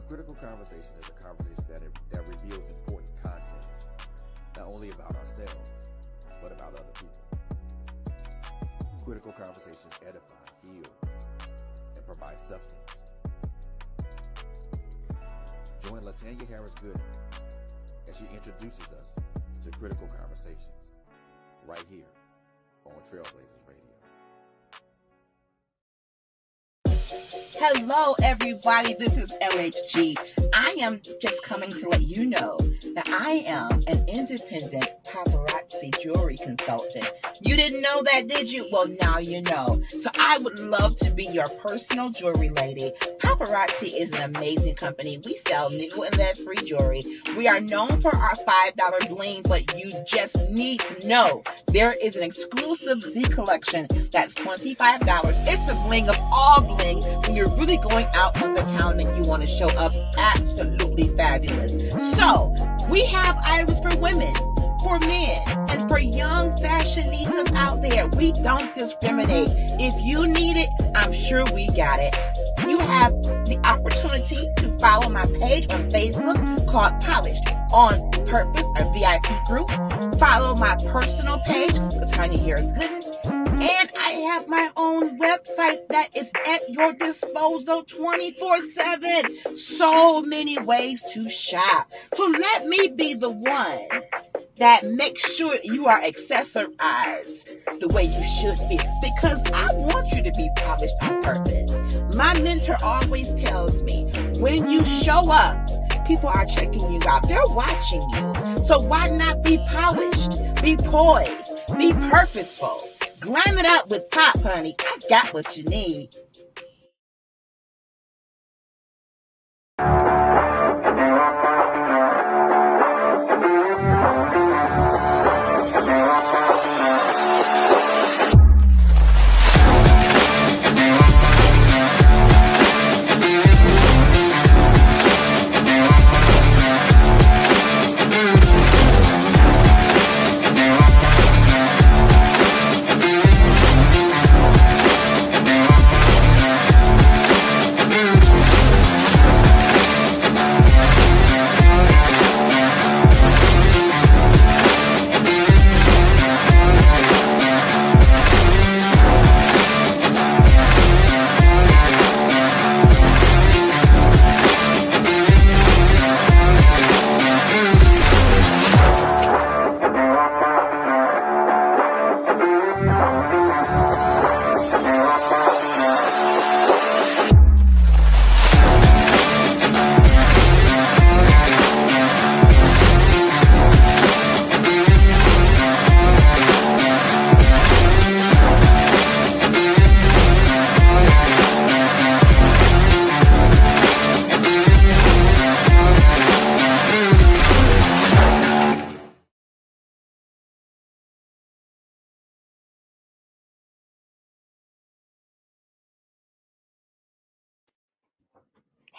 Critical conversation is a conversation that reveals important content, not only about ourselves, but about other people. Critical conversations edify, heal, and provide substance. Join Latanya Harris Gooden as she introduces us to critical conversations right here on Trailblazers Radio. Hello, everybody. This is LHG. I am just coming to let you know that I am an independent paparazzi jewelry consultant. You didn't know that, did you? Well, now you know. So I would love to be your personal jewelry lady. Paparazzi is an amazing company. We sell nickel and lead-free jewelry. We are known for our $5 bling, but you just need to know there is an exclusive Z collection that's $25. It's the bling of all bling when you're really going out on the town and you want to show up absolutely fabulous. So we have items for women, for men, and for young fashionistas out there. We don't discriminate. If you need it, I'm sure we got it. You have the opportunity to follow my page on Facebook called Polished on Purpose, a VIP group. Follow my personal page, Latanya Harris Gooden. And I have my own website that is at your disposal 24/7. So many ways to shop. So let me be the one that makes sure you are accessorized the way you should be. Because I want you to be polished on purpose. My mentor always tells me, when you show up, people are checking you out. They're watching you. So why not be polished, be poised, be purposeful? Glam it up with pop, honey. I got what you need.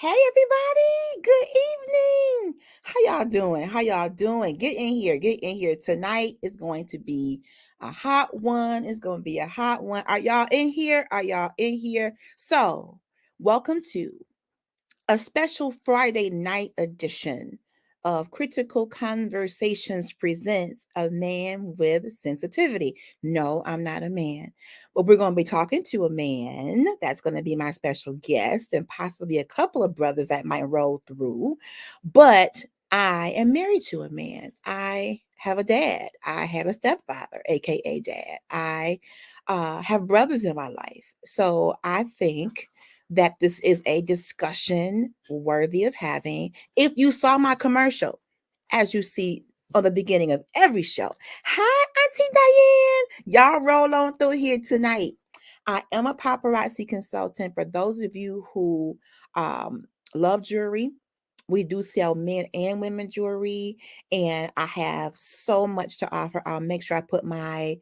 Hey everybody, good evening. How y'all doing? How y'all doing? Get in here. Get in here. Tonight is going to be a hot one. It's going to be a hot one. Are y'all in here? Are y'all in here? So, welcome to a special Friday night edition of Critical Conversations presents A Man with Sensitivity. No, I'm not a man. But we're going to be talking to a man. That's going to be my special guest and possibly a couple of brothers that might roll through. But I am married to a man. I have a dad. I have a stepfather, aka dad. I have brothers in my life. So I think that this is a discussion worthy of having. If you saw my commercial, as you see on the beginning of every show, hi, Auntie Diane. Y'all roll on through here tonight. I am a paparazzi consultant. For those of you who love jewelry, we do sell men and women jewelry, and I have so much to offer. I'll make sure I put my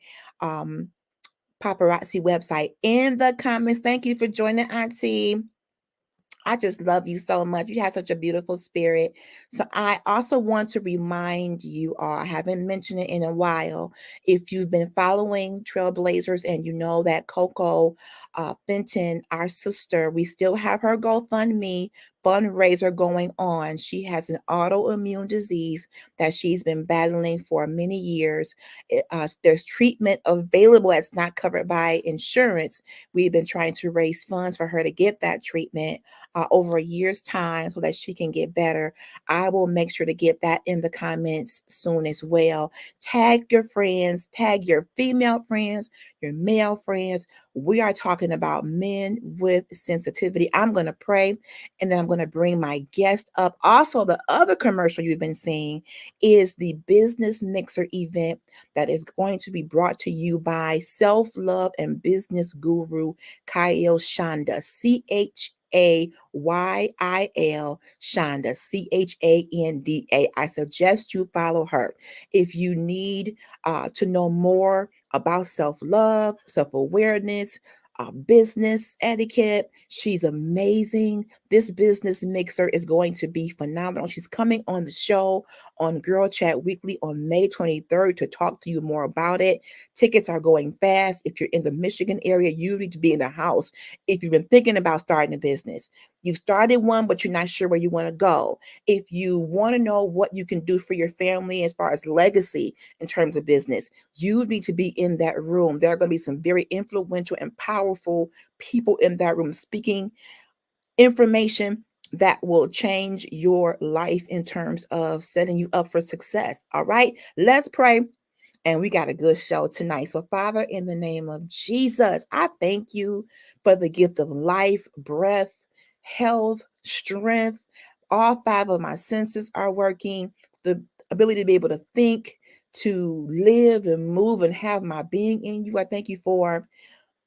paparazzi website in the comments. Thank you for joining, Auntie. I just love you so much. You have such a beautiful spirit. So I also want to remind you all, I haven't mentioned it in a while. If you've been following Trailblazers and you know that Coco Fenton, our sister, we still have her GoFundMe fundraiser going on. She has an autoimmune disease that she's been battling for many years. There's treatment available that's not covered by insurance. We've been trying to raise funds for her to get that treatment over a year's time so that she can get better. I will make sure to get that in the comments soon as well. Tag your friends, tag your female friends, your male friends. We are talking about men with sensitivity. I'm going to pray and then I'm going to bring my guest up. Also, the other commercial you've been seeing is the Business Mixer event that is going to be brought to you by self-love and business guru Kyle Shanda, Chayil Shanda, Chanda. I suggest you follow her. If you need to know more about self-love, self-awareness, business etiquette, she's amazing. This Business Mixer is going to be phenomenal. She's coming on the show on Girl Chat Weekly on May 23rd to talk to you more about it. Tickets are going fast. If you're in the Michigan area, you need to be in the house. If you've been thinking about starting a business, you've started one, but you're not sure where you want to go. If you want to know what you can do for your family as far as legacy in terms of business, you need to be in that room. There are going to be some very influential and powerful people in that room speaking information that will change your life in terms of setting you up for success. All right, let's pray. And we got a good show tonight. So, Father, in the name of Jesus, I thank you for the gift of life, breath, health, strength. All five of my senses are working. The ability to be able to think, to live and move and have my being in you. I thank you for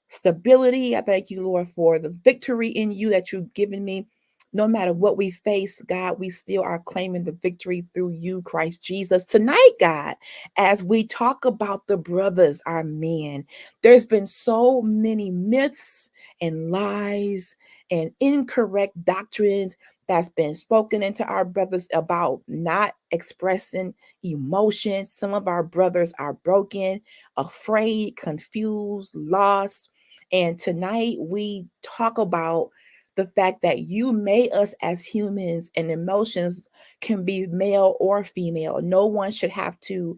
stability. I thank you, Lord, for the victory in you that you've given me. No matter what we face, God, we still are claiming the victory through you, Christ Jesus. Tonight, God, as we talk about the brothers, our men, there's been so many myths and lies and incorrect doctrines that's been spoken into our brothers about not expressing emotions. Some of our brothers are broken, afraid, confused, lost. And tonight we talk about the fact that you made us as humans and emotions can be male or female. No one should have to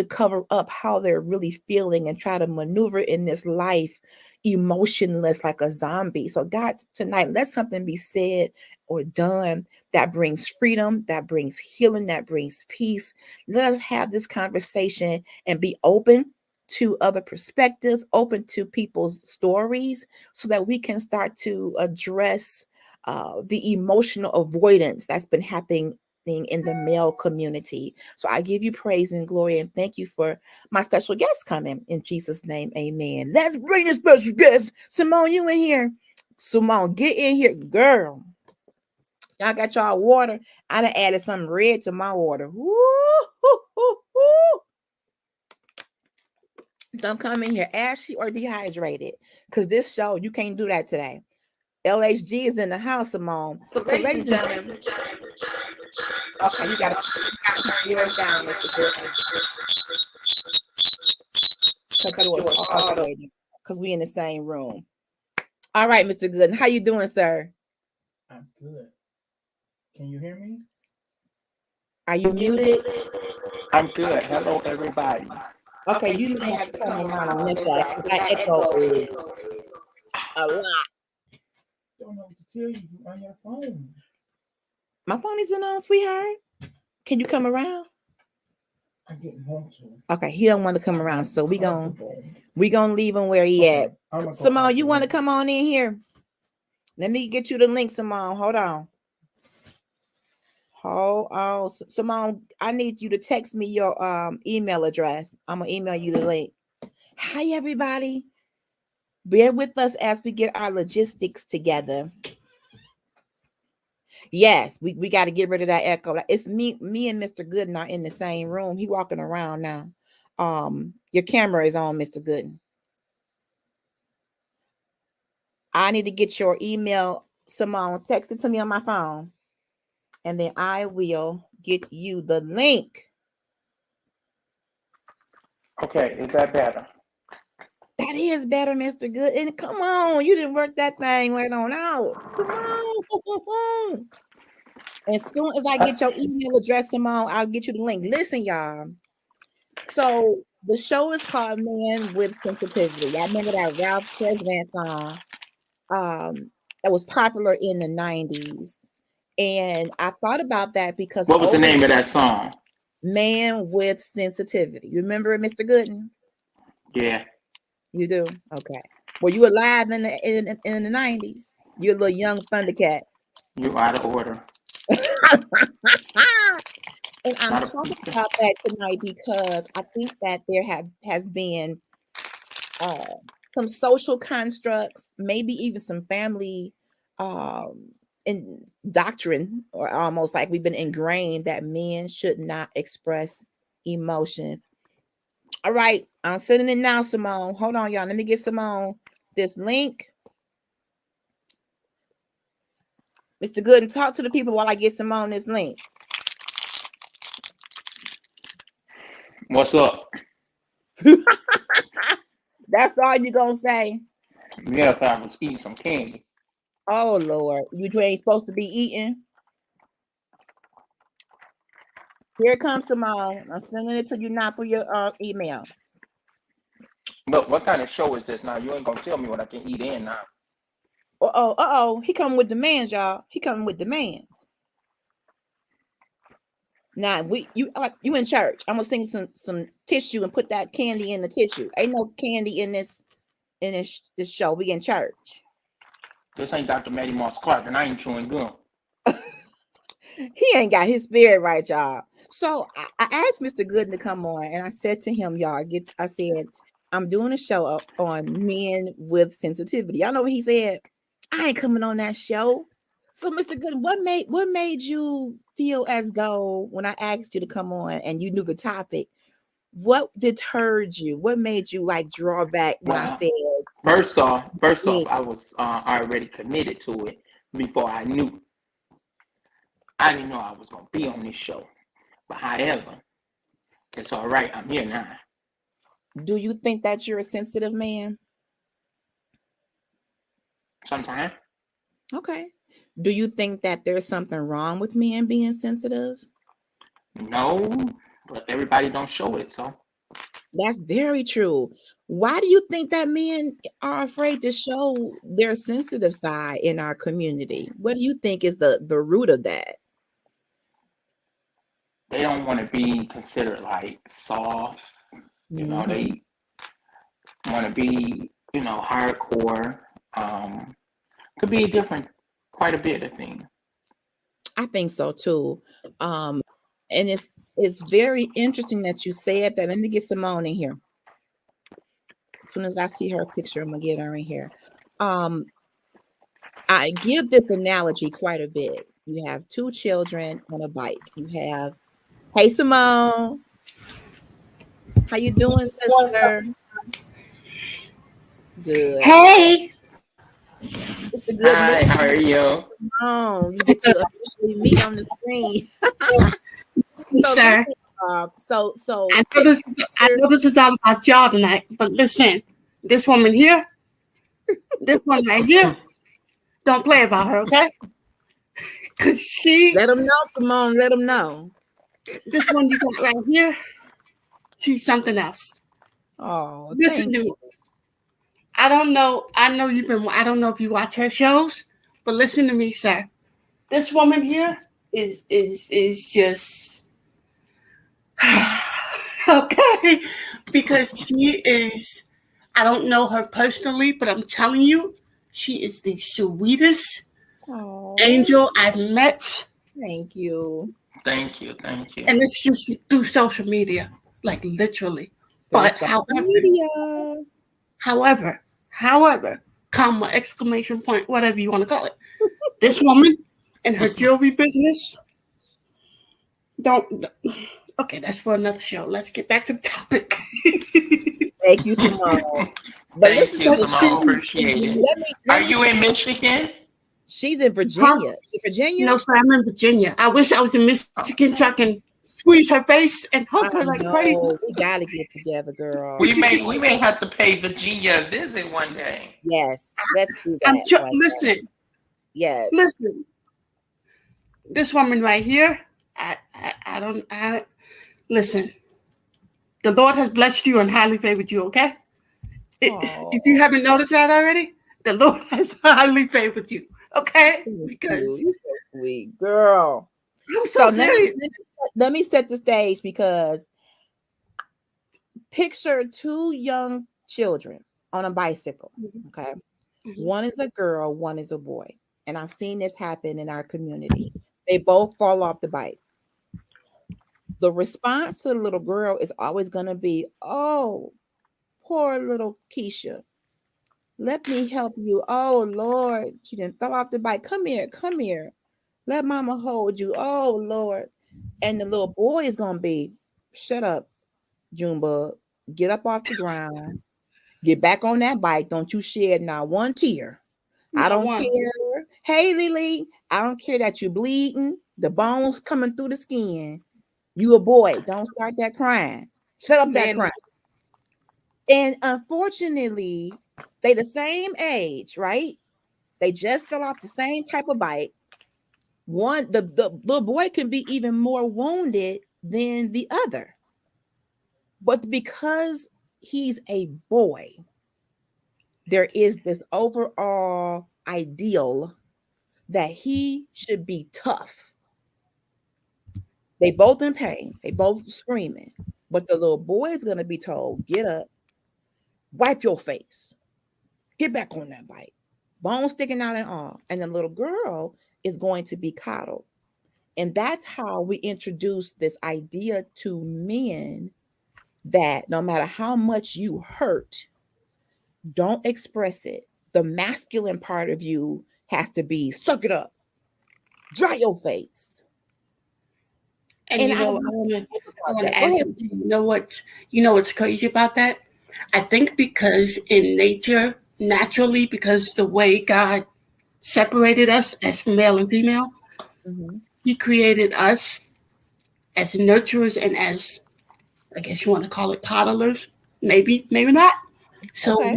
cover up how they're really feeling and try to maneuver in this life emotionless like a zombie. So God, tonight, let something be said or done that brings freedom, that brings healing, that brings peace. Let us have this conversation and be open to other perspectives, open to people's stories, so that we can start to address the emotional avoidance that's been happening in the male community. So I give you praise and glory and thank you for my special guest coming. In Jesus' name, amen. Let's bring the special guest. Simone, you in here. Simone, get in here, girl. Y'all got y'all water. I done added some red to my water. Woo, hoo, hoo, hoo. Don't come in here ashy or dehydrated, because this show, you can't do that today. LHG is in the house, Simone. So, ladies and gentlemen, okay, you gotta turn yours down, Mr. Good. Because we in the same room. All right, Mr. Gooden, how you doing, sir? I'm good. Can you hear me? Are you muted? I'm good. Hello, everybody. Okay, you may have to come around on this side because that echo is a lot. Don't know what to tell you. You're on your phone. My phone isn't on, sweetheart. Can you come around? I didn't want to. Okay, he don't want to come around, so we gonna leave him where he at. Simone, you want to come on in here? Let me get you the link, Simone. Hold on. Simone, I need you to text me your email address. I'm gonna email you the link. Hi, everybody. Bear with us as we get our logistics together. Yes, we got to get rid of that echo. It's me and Mr. Gooden are in the same room. He walking around now. Your camera is on, Mr. Gooden. I need to get your email, Simone. Text it to me on my phone, and then I will get you the link. Okay, is that better? That is better, Mr. Good. And come on, you didn't work that thing right on out. Come on. As soon as I get your email address, Simone, I'll get you the link. Listen, y'all. So the show is called Man with Sensitivity. I remember that Ralph Tresvant song that was popular in the 90s. And I thought about that because What was the name of that song? Man with Sensitivity. You remember it, Mr. Gooden? Yeah. You do? Okay. Were you alive in the 90s? You're a little young Thundercat. You out of order. And I'm talking about that tonight because I think that there has been some social constructs, maybe even some family in doctrine, or almost like we've been ingrained that men should not express emotions. All right, I'm sending it now, Simone. Hold on, y'all. Let me get Simone this link. Mr. Gooden, talk to the people while I get Simone this link. What's up? That's all you gonna say? Yeah, I was eating some candy. Oh Lord, you ain't supposed to be eating. Here comes Simone. I'm sending it to you now for your email. Look, what kind of show is this now? You ain't gonna tell me what I can eat in now. Uh-oh. He coming with demands, y'all. He coming with demands. Now you in church. I'm gonna sing some tissue and put that candy in the tissue. Ain't no candy in this show. We in church. This ain't Dr. Maddie Moss Clark, and I ain't chewing gum. He ain't got his spirit right, y'all. So I asked Mr. Gooden to come on, and I said to him, y'all, I said, I'm doing a show on men with sensitivity. Y'all know what he said? I ain't coming on that show. So, Mr. Gooden, what made you feel as though when I asked you to come on and you knew the topic, what deterred you? What made you like draw back when I said? First off, I was already committed to it before I knew. I didn't know I was gonna be on this show, but however, it's all right. I'm here now. Do you think that you're a sensitive man? Sometimes. Okay. Do you think that there's something wrong with men being sensitive? No, but everybody don't show it, so. That's very true. Why do you think that men are afraid to show their sensitive side in our community? What do you think is the root of that? They don't want to be considered like soft. You know, they want to be, hardcore. Could be quite a bit of things. I think so too. And it's very interesting that you said that. Let me get Simone in here. As soon as I see her picture, I'm gonna get her in here. I give this analogy quite a bit. You have two children on a bike. You have, hey Simone, how you doing, sister? Good. Hey. It's a good Hi, how are you? Oh, you get to officially meet on the screen. Sir. So I know this is all about y'all tonight, but listen, this woman here, this one right here, don't play about her, okay? Cause let them know, Simone. Let them know. This one you got right here, she's something else. Oh, listen to me. I don't know if you watch her shows, but listen to me, sir. This woman here is just okay, because she is, I don't know her personally, but I'm telling you, she is the sweetest angel I've met. Thank you. Thank you. And it's just through social media, like literally. But however, comma, exclamation point, whatever you want to call it. This woman and her jewelry business, okay, that's for another show. Let's get back to the topic. Thank you, Simone. Thank you, Simone. Appreciate it. Are you in Michigan? She's in Virginia. Virginia? No, sir, I'm in Virginia. I wish I was in Michigan so I can squeeze her face and hug her like crazy. We gotta get together, girl. We may have to pay Virginia a visit one day. Yes, let's do that. Listen. Yes. Listen. this woman right here, I listen. The Lord has blessed you and highly favored you. Okay, if you haven't noticed that already, the Lord has highly favored you. Okay, because you're so sweet, girl. I'm so serious. Let me set the stage, because picture two young children on a bicycle. Okay. One is a girl, one is a boy. And I've seen this happen in our community. They both fall off the bike. The response to the little girl is always going to be, oh, poor little Keisha. Let me help you. Oh, Lord, she didn't fell off the bike. Come here, come here. Let mama hold you. Oh, Lord. And the little boy is going to be, shut up, Junebug. Get up off the ground. Get back on that bike. Don't you shed not one tear. I don't care. Hey, Lily, I don't care that you're bleeding, the bones coming through the skin. You a boy. Don't start that crying. Shut up that crying. And unfortunately, they the same age, right? They just got off the same type of bike. One, the little boy can be even more wounded than the other. But because he's a boy, there is this overall ideal that he should be tough. They both in pain. They both screaming. But the little boy is going to be told, get up, wipe your face, get back on that bike. Bones sticking out and all. And the little girl is going to be coddled. And that's how we introduce this idea to men that no matter how much you hurt, don't express it. The masculine part of you has to be, suck it up, dry your face. And you know, I want to add something. You know what's crazy about that? I think because in nature, naturally, because the way God separated us as male and female, He created us as nurturers and as, I guess you want to call it, coddlers. Maybe not. So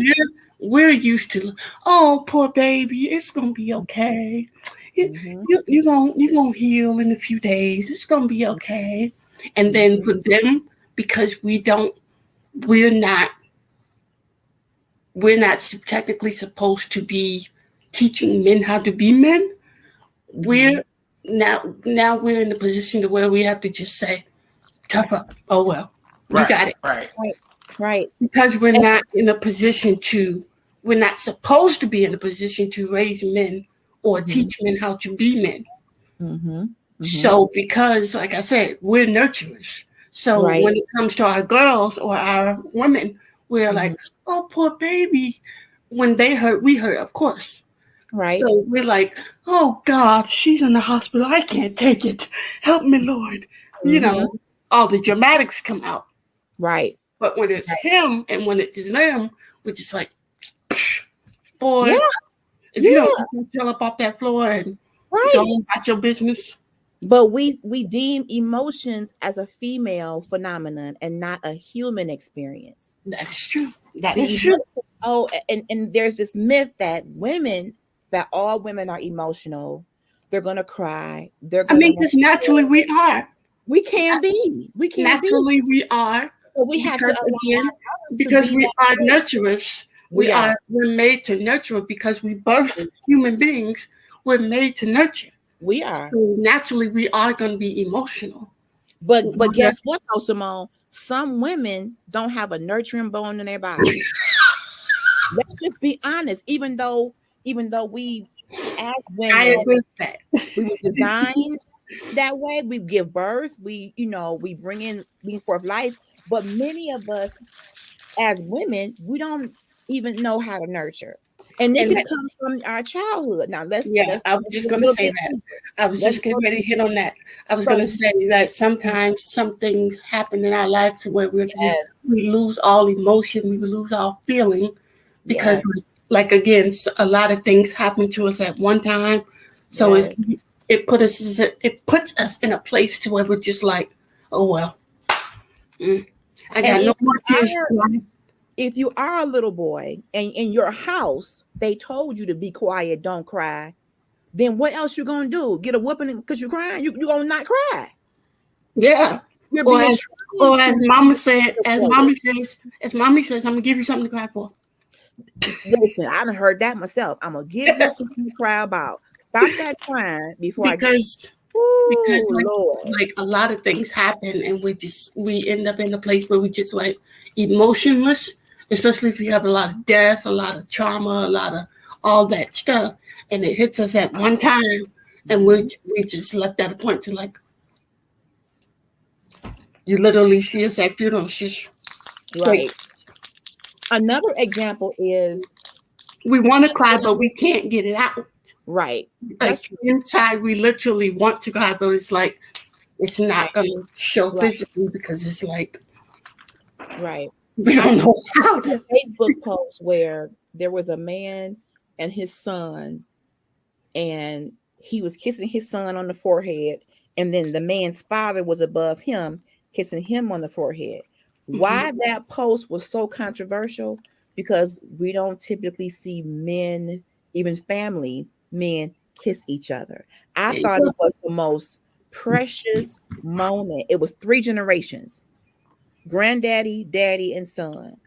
we're used to, oh, poor baby, it's gonna be okay. You're gonna heal in a few days. It's gonna be okay. And then for them, because we're not technically supposed to be teaching men how to be men. We're now we're in the position to where we have to just say, tough up. Oh well, you got it. Right. Because we're not in a position to. We're not supposed to be in a position to raise men or teach men how to be men. So because, like I said, we're nurturers. So when it comes to our girls or our women, we're like, oh, poor baby. When they hurt, we hurt, of course. Right. So we're like, oh, God, she's in the hospital. I can't take it. Help me, Lord. You know, all the dramatics come out. Right. But when it's him and when it is them, we're just like, boy, if you don't tell up off that floor and go about your business. But we deem emotions as a female phenomenon and not a human experience. That's true. That is true. Oh, and there's this myth that all women are emotional. They're gonna cry. Because naturally we are. We can be. We can naturally we are. But we have to because we are nurturers. We're made to nurture because we birth human beings. We're made to nurture. We are. So naturally, we are going to be emotional. But guess what, though, Simone? Some women don't have a nurturing bone in their body. Let's just be honest. Even though we, as women, I agree with that. We were designed that way. We give birth. We bring forth life. But many of us, as women, we don't even know how to nurture. And it can come from our childhood. Now, I was just going to say that. I was just getting ready to hit on that. I was going to say that sometimes some things happen in our life to where we lose all emotion, we lose all feeling, because, like, again, a lot of things happen to us at one time. So it puts us in a place to where we're just like, oh, well, I got no more tears. If you are a little boy and in your house, they told you to be quiet, don't cry, then what else you gonna do? Get a whooping because you're crying? You gonna not cry? Yeah. You're Or being as, trained or as to mama said, support it. as mommy says, I'm gonna give you something to cry for. Listen, I done heard that myself. I'm gonna give you something to cry about. Stop that crying before I get. Because Ooh, Lord. like a lot of things happen and we end up in a place where we just like emotionless, especially if you have a lot of death, a lot of trauma, a lot of all that stuff, and it hits us at one time, and we just left at a point to like you literally see us at funerals just Right. Another example is we want to cry but we can't get it out. right. Like That's true. inside we literally want to cry, but it's like it's not gonna show Right. physically because it's like Right. we don't know how A to. Facebook post where there was a man and his son, and he was kissing his son on the forehead, and then the man's father was above him, kissing him on the forehead. Why that post was so controversial? Because we don't typically see men, even family men, kiss each other. I thought it was the most precious moment. It was 3 generations: granddaddy, daddy, and son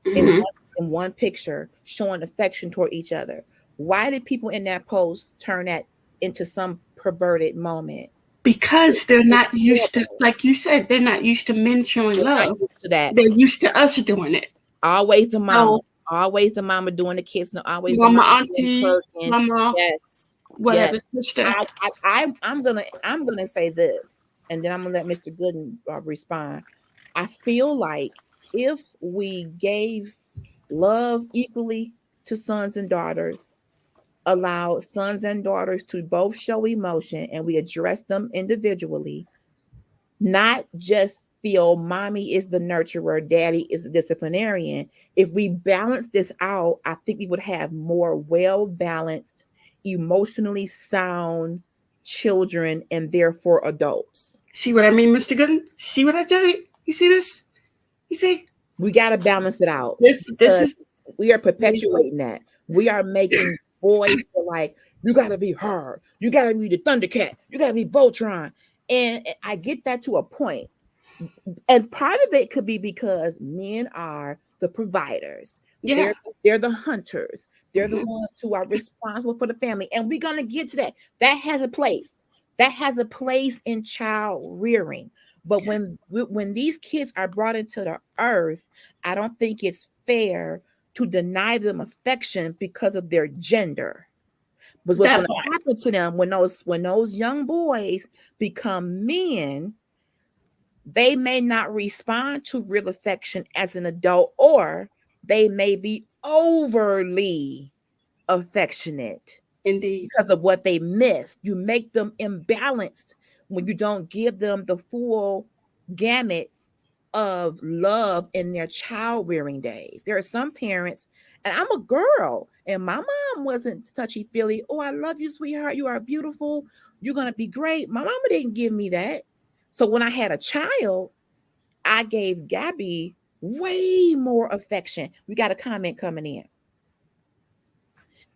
in one picture showing affection toward each other. Why did people in that post turn that into some perverted moment? Because they're not used to, like you said, they're not used to men showing love. To that. They're used to us doing it. Always the mama. Always the mama doing the kissing. Always mama, the mama auntie, mama, yes, whatever, yes. sister. I'm gonna say this, and then I'm gonna let Mr. Gooden respond. I feel like if we gave love equally to sons and daughters, allow sons and daughters to both show emotion, and we address them individually, not just feel mommy is the nurturer, daddy is the disciplinarian. If we balance this out, I think we would have more well-balanced, emotionally sound children and therefore adults. See what I mean, Mr. Gooden? See what I tell you? You see this? You see? We got to balance it out. This is we are perpetuating that. We are making boys feel like you got to be her. You got to be the Thundercat. You got to be Voltron. And I get that to a point. And part of it could be because men are the providers. Yeah. They're the hunters. They're the ones who are responsible for the family. And we're going to get to that. That has a place. That has a place in child rearing. But when these kids are brought into the earth, I don't think it's fair to deny them affection because of their gender. But what's going to happen to them when those young boys become men, they may not respond to real affection as an adult, or they may be overly affectionate. Indeed. Because of what they missed. You make them imbalanced when you don't give them the full gamut of love in their child rearing days. There are some parents, and I'm a girl, and my mom wasn't touchy-feely. Oh, I love you, sweetheart. You are beautiful. You're going to be great. My mama didn't give me that. So when I had a child, I gave Gabby way more affection. We got a comment coming in.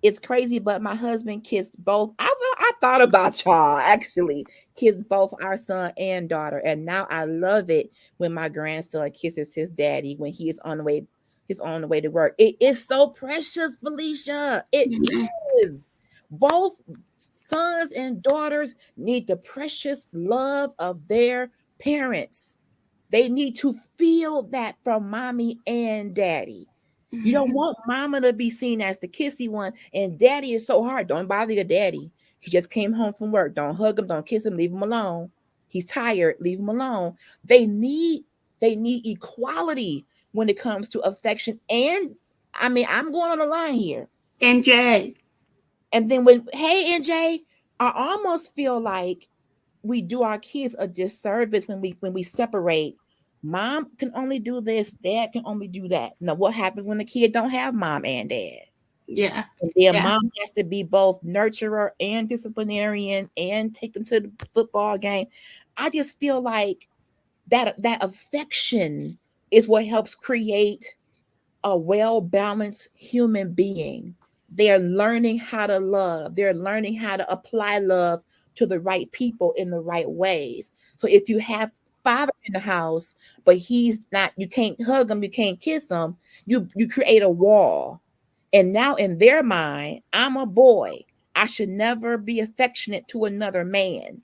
It's crazy, but my husband kissed both. I thought about y'all actually kissed both our son and daughter, and now I love it when my grandson kisses his daddy when he is on the way to work. It is so precious, Felicia. It is. Both sons and daughters need the precious love of their parents. They need to feel that from mommy and daddy. You don't want mama to be seen as the kissy one, and daddy is so hard. Don't bother your daddy. He just came home from work. Don't hug him. Don't kiss him. Leave him alone. He's tired. Leave him alone. They need equality when it comes to affection. And I mean, I'm going on the line here. NJ. And then hey NJ, I almost feel like we do our kids a disservice when we separate. Mom can only do this, dad can only do that. Now, what happens when the kid don't have mom and dad? Yeah. And then mom has to be both nurturer and disciplinarian and take them to the football game. I just feel like that affection is what helps create a well-balanced human being. They are learning how to love. They're learning how to apply love to the right people in the right ways. So if you have father in the house, but he's not, you can't hug him, you can't kiss him, you create a wall. And now in their mind, I'm a boy. I should never be affectionate to another man.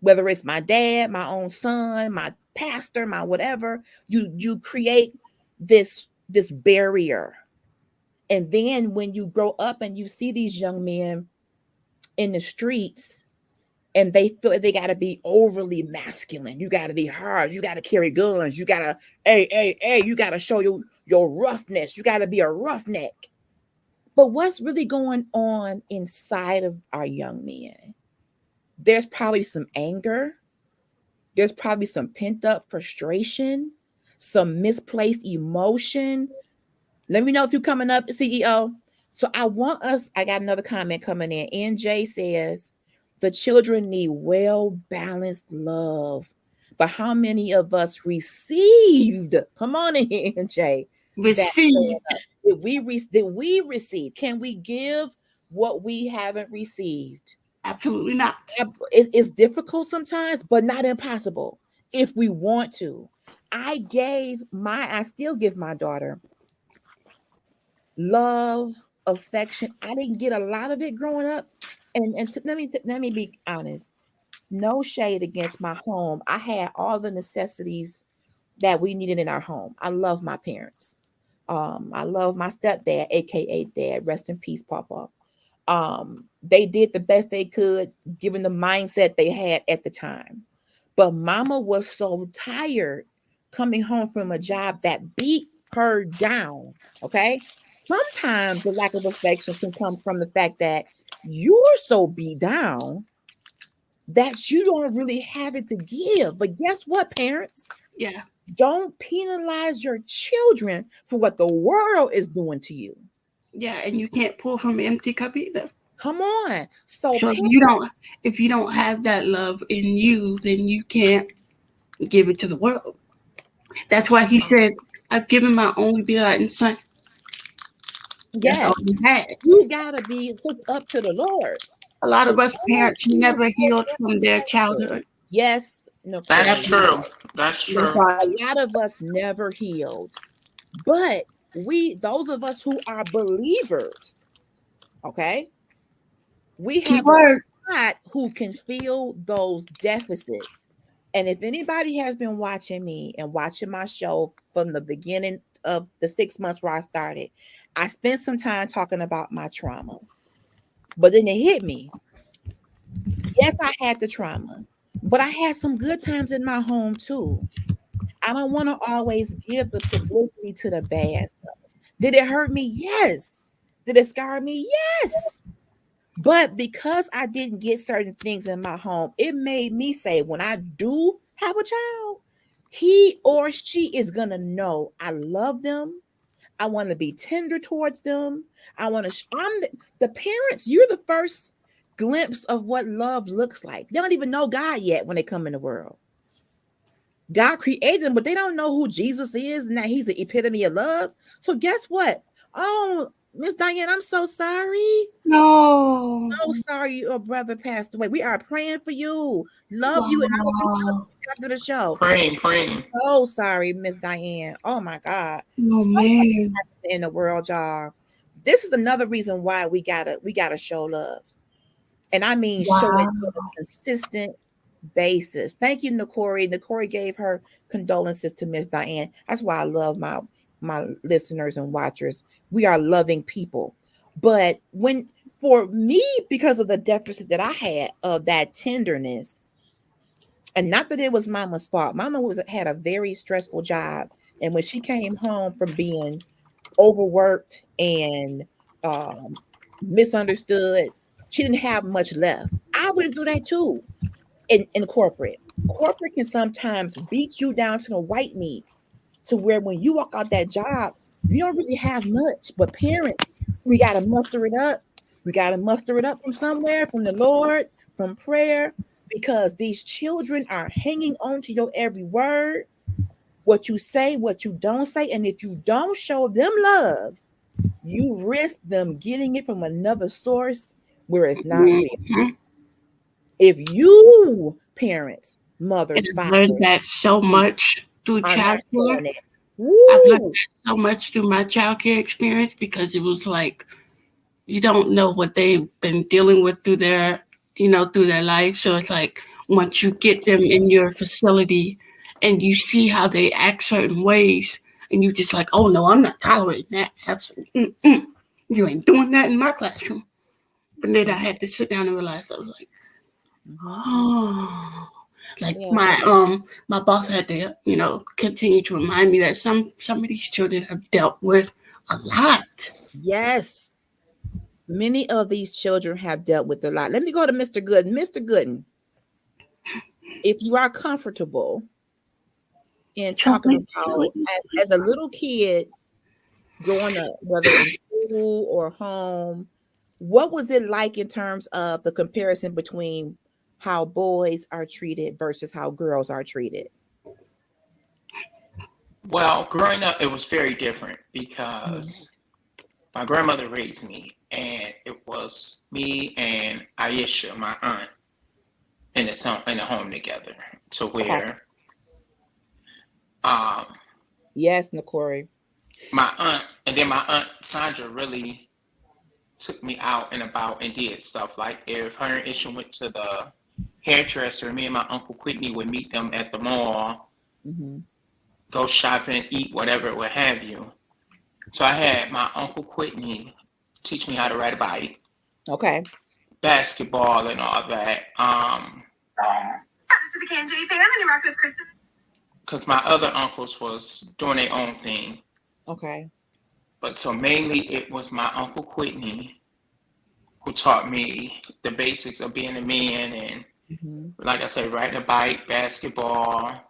Whether it's my dad, my own son, my pastor, my whatever, you create this barrier. And then when you grow up and you see these young men in the streets and they feel like they got to be overly masculine, you got to be hard, you got to carry guns, you got to, hey, you got to show your roughness, you got to be a roughneck. But what's really going on inside of our young men? There's probably some anger. There's probably some pent up frustration, some misplaced emotion. Let me know if you're coming up, CEO. So I got another comment coming in. NJ says, the children need well-balanced love. But how many of us received? Come on in, NJ. Received. Did we receive? Can we give what we haven't received? Absolutely not. It's difficult sometimes, but not impossible if we want to. I still give my daughter love, affection. I didn't get a lot of it growing up. And let me be honest. No shade against my home. I had all the necessities that we needed in our home. I love my parents. I love my stepdad, aka Dad. Rest in peace, Papa. They did the best they could given the mindset they had at the time. But Mama was so tired coming home from a job that beat her down. Okay. Sometimes the lack of affection can come from the fact that you're so beat down that you don't really have it to give. But guess what, parents? Yeah. Don't penalize your children for what the world is doing to you. Yeah, and you can't pour from an empty cup either. Come on. So if you don't have that love in you, then you can't give it to the world. That's why he said, I've given my only begotten son. Yes, all he had. You gotta be hooked up to the Lord. A lot of us parents never healed from their childhood. Yes, no, that's true. That's true. A lot of us never healed, but those of us who are believers, okay, we have a God who can fill those deficits. And if anybody has been watching me and watching my show from the beginning of the 6 months where I started, I spent some time talking about my trauma, but then it hit me. Yes, I had the trauma, but I had some good times in my home too. I don't want to always give the publicity to the bad stuff. Did it hurt me? Yes. Did it scar me? Yes. But because I didn't get certain things in my home, it made me say, when I do have a child, he or she is going to know I love them. I want to be tender towards them. I'm the parents. You're the first glimpse of what love looks like. They don't even know God yet when they come in the world. God created them, but they don't know who Jesus is and that he's the epitome of love. So guess what? Oh, Miss Diane, I'm so sorry. No. So sorry your brother passed away. We are praying for you. Love you. And I will be after the show. Praying. So sorry, Miss Diane. Oh my God. Oh man. In the world, y'all. This is another reason why we gotta show love. And I mean show it on a consistent basis. Thank you, Nakori. Nakori gave her condolences to Miss Diane. That's why I love my listeners and watchers. We are loving people. But for me, because of the deficit that I had of that tenderness, and not that it was Mama's fault. Mama had a very stressful job. And when she came home from being overworked and misunderstood, she didn't have much left. I went through that too. In corporate can sometimes beat you down to the white meat, to where when you walk out that job, you don't really have much. But parents, we got to muster it up. We got to muster it up from somewhere, from the Lord, from prayer, because these children are hanging on to your every word, what you say, what you don't say. And if you don't show them love, you risk them getting it from another source where it's not real. Mhm. If you parents, And mothers, I've learned fathers that so much through are not childcare. doing it, I've learned woo, that so much through my childcare experience because it was like you don't know what they've been dealing with through their, through their life. So it's like once you get them in your facility and you see how they act certain ways, and you just like, oh no, I'm not tolerating that. Absolutely, you ain't doing that in my classroom. But then I had to sit down and realize I was like, mm-hmm. oh, like Yeah. my boss had to, continue to remind me that some of these children have dealt with a lot. Yes. Many of these children have dealt with a lot. Let me go to Mr. Gooden. Mr. Gooden, if you are comfortable in talking Chocolate, about chocolate. as a little kid growing up, whether in school or home, what was it like in terms of the comparison between how boys are treated versus how girls are treated? Well, growing up, it was very different Mhm. because my grandmother raised me, and it was me and Aisha, my aunt, in a home together. To Okay. where um, Yes, Nakori. my aunt Sandra really took me out and about and did stuff. Like if her and Isha went to the hairdresser, me and my uncle Whitney would meet them at the mall, Mm-hmm. go shopping, eat, whatever, what have you. So I had my uncle Whitney teach me how to ride a bike, Okay. basketball, and all that. To the KJ family, rock with Kristen. Because my other uncles was doing their own thing. Okay. But so mainly it was my uncle Whitney who taught me the basics of being a man, and Mm-hmm. like I said, riding a bike, basketball.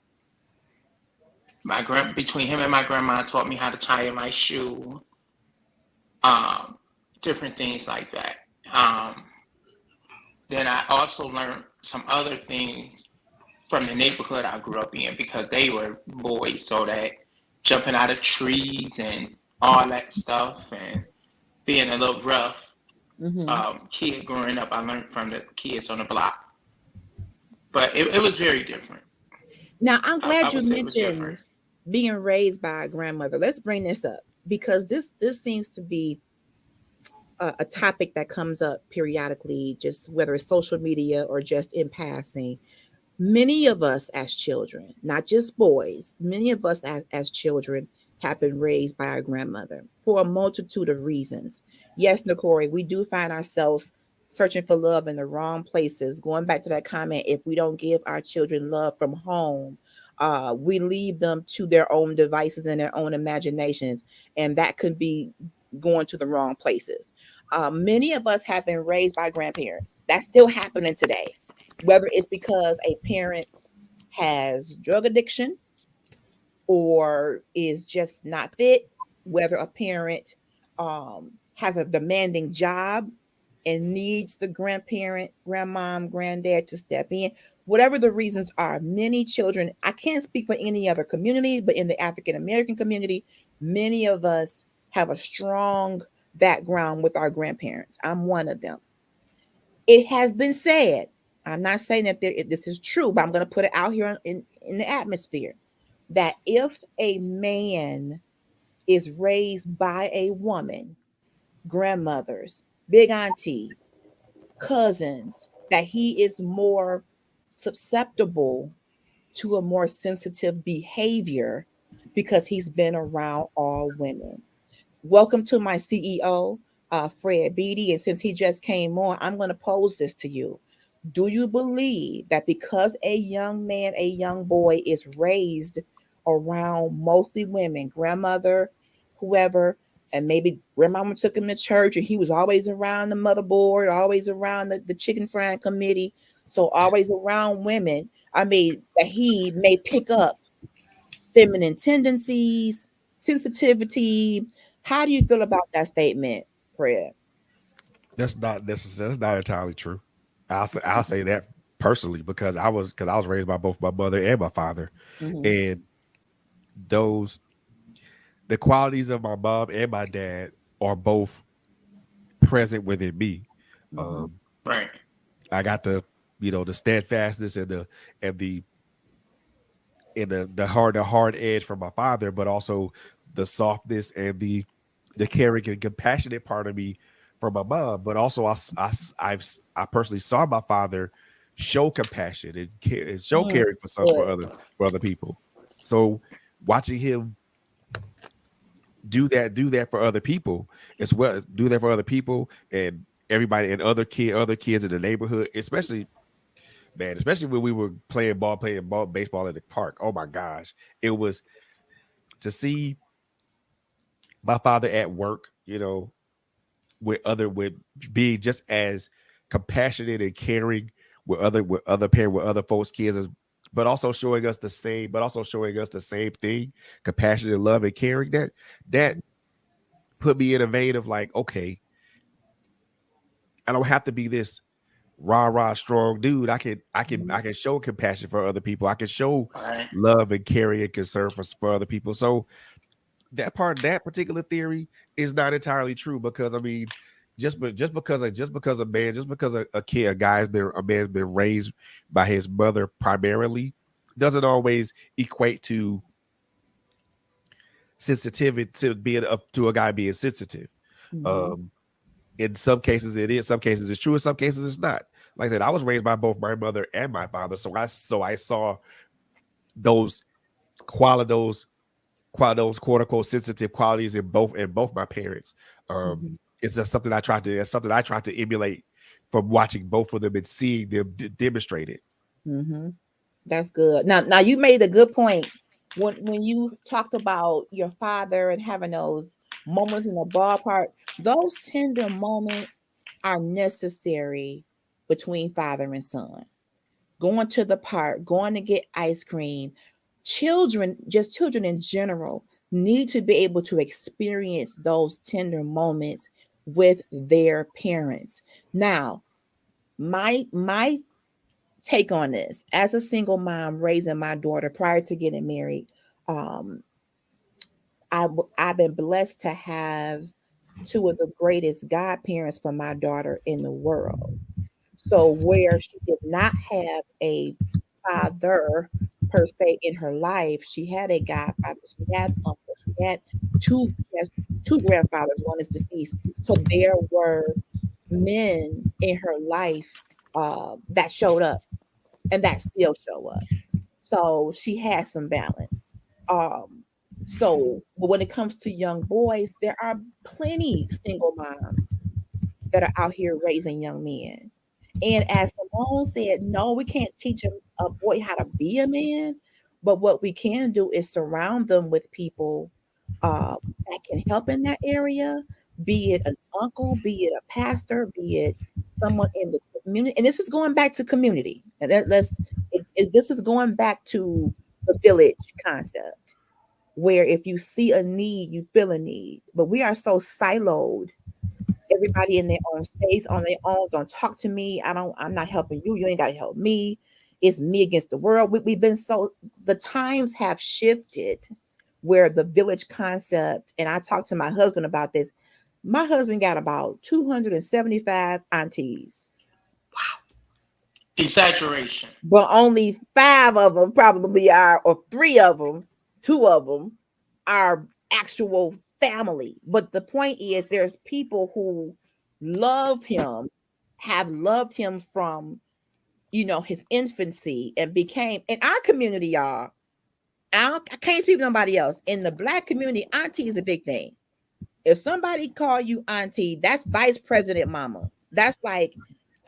Between him and my grandma taught me how to tie my shoe, um, different things like that. Um, then I also learned some other things from the neighborhood I grew up in because they were boys, so that jumping out of trees and all that stuff and being a little rough Mm-hmm. kid growing up, I learned from the kids on the block. But it was very different. Now, I'm I glad you would say it was different. mentioned being raised by a grandmother. Let's bring this up because this seems to be a topic that comes up periodically, just whether it's social media or just in passing. Many of us as children, not just boys, many of us as children have been raised by our grandmother for a multitude of reasons. Yes, Nakori, we do find ourselves searching for love in the wrong places. Going back to that comment, if we don't give our children love from home, we leave them to their own devices and their own imaginations, and that could be going to the wrong places. Many of us have been raised by grandparents. That's still happening today, whether it's because a parent has drug addiction or is just not fit, whether a parent has a demanding job and needs the grandparent, grandmom, granddad to step in. Whatever the reasons are, many children, I can't speak for any other community, but in the African American community, many of us have a strong background with our grandparents. I'm one of them. It has been said, I'm not saying that this is true, but I'm going to put it out here in the atmosphere that if a man is raised by a woman, grandmothers, big auntie, cousins, that he is more susceptible to a more sensitive behavior because he's been around all women. Welcome to my CEO, Fred Beatty. And since he just came on, I'm going to pose this to you. Do you believe that because a young man, a young boy is raised around mostly women, grandmother, whoever, and maybe grandmama took him to church and he was always around the motherboard, always around the chicken frying committee, so always around women, I mean, that he may pick up feminine tendencies, sensitivity. How do you feel about that statement, Fred? That's not entirely true. I'll say that personally because I was raised by both my mother and my father, Mm-hmm. and those the qualities of my mom and my dad are both present within me. Right. I got the the steadfastness and the hard edge from my father, but also the softness and the caring and compassionate part of me from my mom. But also I personally saw my father show compassion and care and show caring for other people. So watching him do that for other people as well, do that for other people and everybody and other kids in the neighborhood, especially when we were playing baseball in the park. Oh my gosh, it was to see my father at work, with being just as compassionate and caring with other folks' kids, but also showing us the same thing, compassionate, love, and caring. That put me in a vein of like, okay, I don't have to be this rah strong dude. I can show compassion for other people. I can show love and caring and concern for other people. So that particular theory is not entirely true, because I mean, just because a man's been raised by his mother primarily doesn't always equate to sensitivity, to a guy being sensitive. In some cases it is, some cases it's true, in some cases it's not. Like I said, I was raised by both my mother and my father, so I saw those quote unquote sensitive qualities in both my parents. It's just something I tried to emulate from watching both of them and seeing them demonstrate it. That's good. Now you made a good point when you talked about your father and having those moments in the ballpark. Those tender moments are necessary between father and son. Going to the park, going to get ice cream. Children in general, need to be able to experience those tender moments with their parents. Now, my take on this, as a single mom raising my daughter prior to getting married, I've been blessed to have two of the greatest godparents for my daughter in the world. So where she did not have a father per se in her life, she had a godfather, she had uncle, she had two grandfathers, one is deceased. So there were men in her life that showed up and that still show up. So she has some balance. But when it comes to young boys, there are plenty single moms that are out here raising young men. And as Simone said, no, we can't teach a boy how to be a man, but what we can do is surround them with people that can help in that area, be it an uncle, be it a pastor, be it someone in the community. And this is going back to community. And this is going back to the village concept, where if you see a need, you feel a need. But we are so siloed. Everybody in their own space, on their own. Don't talk to me. I'm not helping you. You ain't got to help me. It's me against the world. The times have shifted where the village concept, and I talked to my husband about this. My husband got about 275 aunties. Wow. Exaggeration. But only 5 of them probably are, or 3 of them, 2 of them are actual family. But the point is, there's people who love him, have loved him from, his infancy, and became in our community, y'all. I can't speak to nobody else. In the Black community, auntie is a big thing. If somebody call you auntie, that's vice president mama. That's like,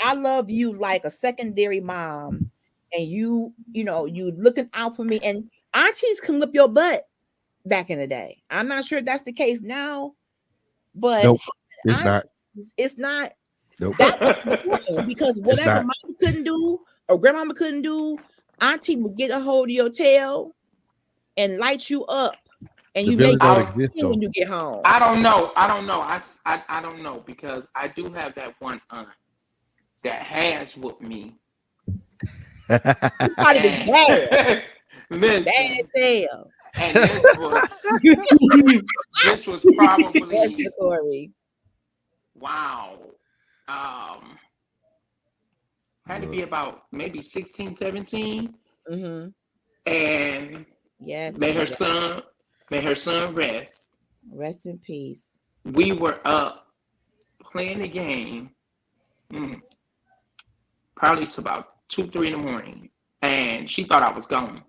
I love you like a secondary mom, and you looking out for me. And aunties can whip your butt back in the day. I'm not sure that's the case now, but nope, it's not. It's not. Nope. That's important, because whatever mama couldn't do or grandmama couldn't do, auntie would get a hold of your tail and light you up, and you make when you get home. I don't know. I don't know, because I do have that one aunt that has whooped me. Bad. Listen, bad tail. And this was probably Corey. wow. Had to be about maybe 16, 17. Mm-hmm. And yes, may her son rest. Rest in peace. We were up playing the game probably to about 2, 3 in the morning. And she thought I was gone.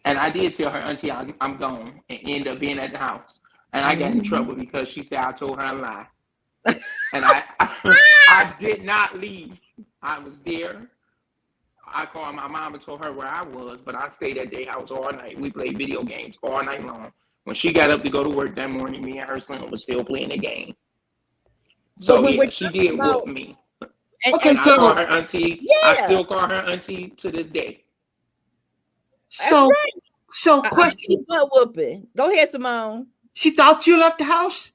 And I did tell her, Auntie, I'm gone, and end up being at the house. And I got in trouble because she said I told her a lie. And I did not leave. I was there. I called my mom and told her where I was, but I stayed at their house all night. We played video games all night long. When she got up to go to work that morning, me and her son was still playing the game. So yeah, she did whoop me. And I call her Auntie. Yeah. I still call her Auntie to this day. So question. Whooping. Go ahead, Simone. She thought you left the house,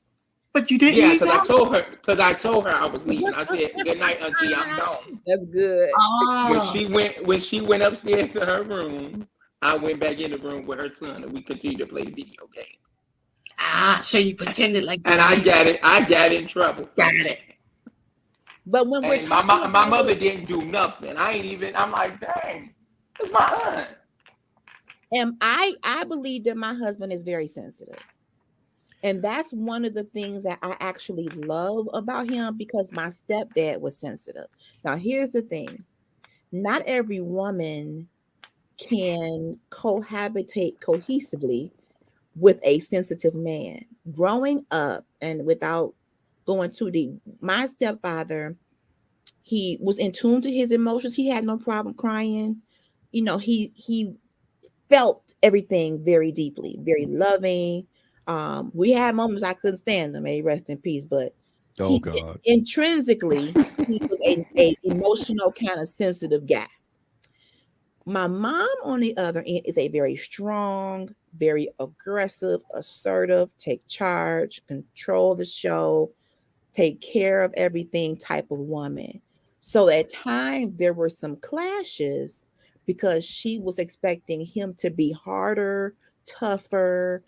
but you didn't. Yeah, because I told her I was leaving. I said, "Good night, Auntie. I'm gone." That's good. When she went upstairs to her room, I went back in the room with her son, and we continued to play the video game. So you pretended like. And I got it. I got in trouble. Got it. But when we're my mother didn't do nothing. I'm like, dang, it's my aunt. And I believe that my husband is very sensitive. And that's one of the things that I actually love about him, because my stepdad was sensitive. Now, here's the thing. Not every woman can cohabitate cohesively with a sensitive man. Growing up, and without going too deep, my stepfather, he was in tune to his emotions. He had no problem crying. You know, he felt everything very deeply, very loving. We had moments I couldn't stand him, may he rest in peace, but God. Intrinsically, he was a emotional, kind of sensitive guy. My mom, on the other end, is a very strong, very aggressive, assertive, take charge, control the show, take care of everything type of woman. So at times there were some clashes because she was expecting him to be harder, tougher,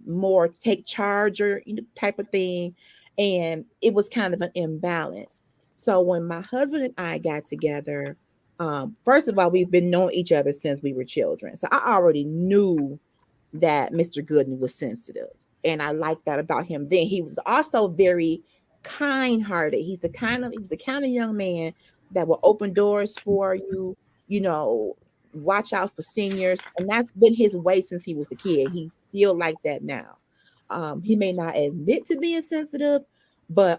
more take charge or type of thing. And it was kind of an imbalance. So when my husband and I got together, first of all, we've been knowing each other since we were children. So I already knew that Mr. Gooden was sensitive. And I liked that about him. Then he was also very kind-hearted. He was the kind of young man that will open doors for you, watch out for seniors. And that's been his way since he was a kid. He's still like that now. He may not admit to being sensitive, but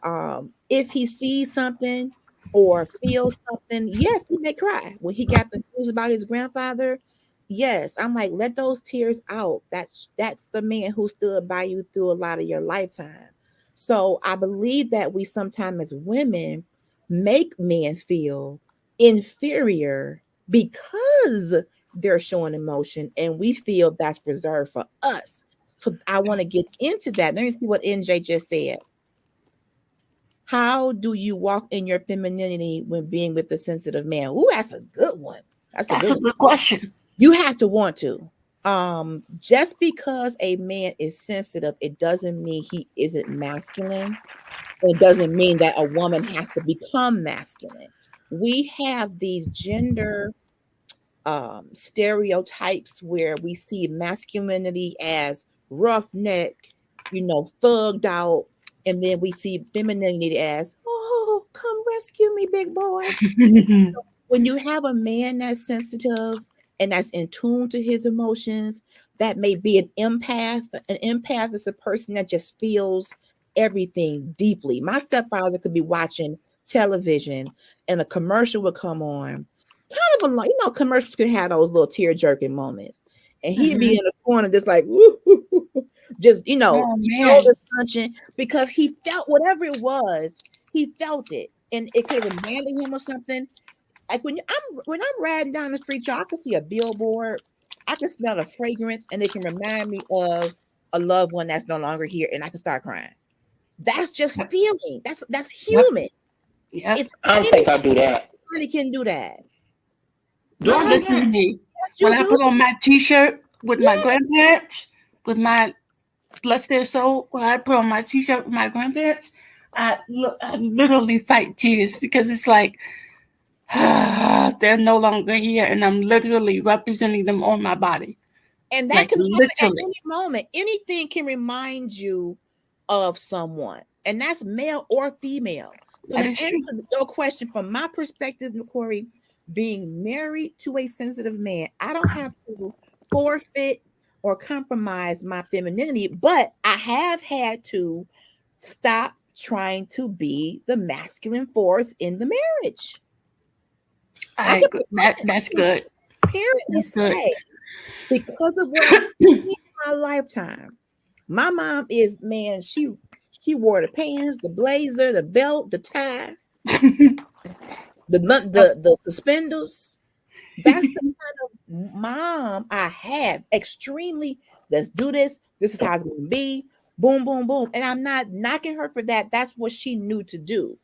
if he sees something or feels something, yes, he may cry. When he got the news about his grandfather, yes, I'm like, let those tears out. That's the man who stood by you through a lot of your lifetime. So I believe that we sometimes as women make men feel inferior because they're showing emotion, and we feel that's reserved for us. So I want to get into that. Let me see what NJ just said. How do you walk in your femininity when being with a sensitive man? Ooh, that's a good one. That's a good question. You have to want to. Just because a man is sensitive, it doesn't mean he isn't masculine. It doesn't mean that a woman has to become masculine. We have these gender stereotypes where we see masculinity as roughneck, thugged out, and then we see femininity as, oh, come rescue me, big boy. When you have a man that's sensitive and that's in tune to his emotions, that may be an empath. An empath is a person that just feels everything deeply. My stepfather could be watching television and a commercial would come on. Kind of commercials can have those little tear-jerking moments. And he'd be in the corner just like, woo, woo, woo, just, shoulders punching, because he felt whatever it was, he felt it. And it could have reminded him of something. Like when I'm riding down the street, y'all, I can see a billboard, I can smell the fragrance, and it can remind me of a loved one that's no longer here, and I can start crying. That's just feeling. That's human. Yeah. I don't think I'll do that. Nobody can do that. Listen to me. When I put on my t-shirt with my grandparents, with my bless their soul, when I put on my t-shirt with my grandparents, I literally fight tears because it's like they're no longer here, and I'm literally representing them on my body. And that Like can happen at literally. any moment. Anything can remind you of someone, and that's male or female. So That to is true. answer your question from my perspective, Corey, being married to a sensitive man, I don't have to forfeit or compromise my femininity, but I have had to stop trying to be the masculine force in the marriage. That's good. Apparently That's good. say, because of what I've seen in my lifetime, my mom is, man, she wore the pants, the blazer, the belt, the tie, the suspenders. That's the kind of mom I have. Extremely, let's do this. This is how it's going to be. Boom, boom, boom. And I'm not knocking her for that. That's what she knew to do.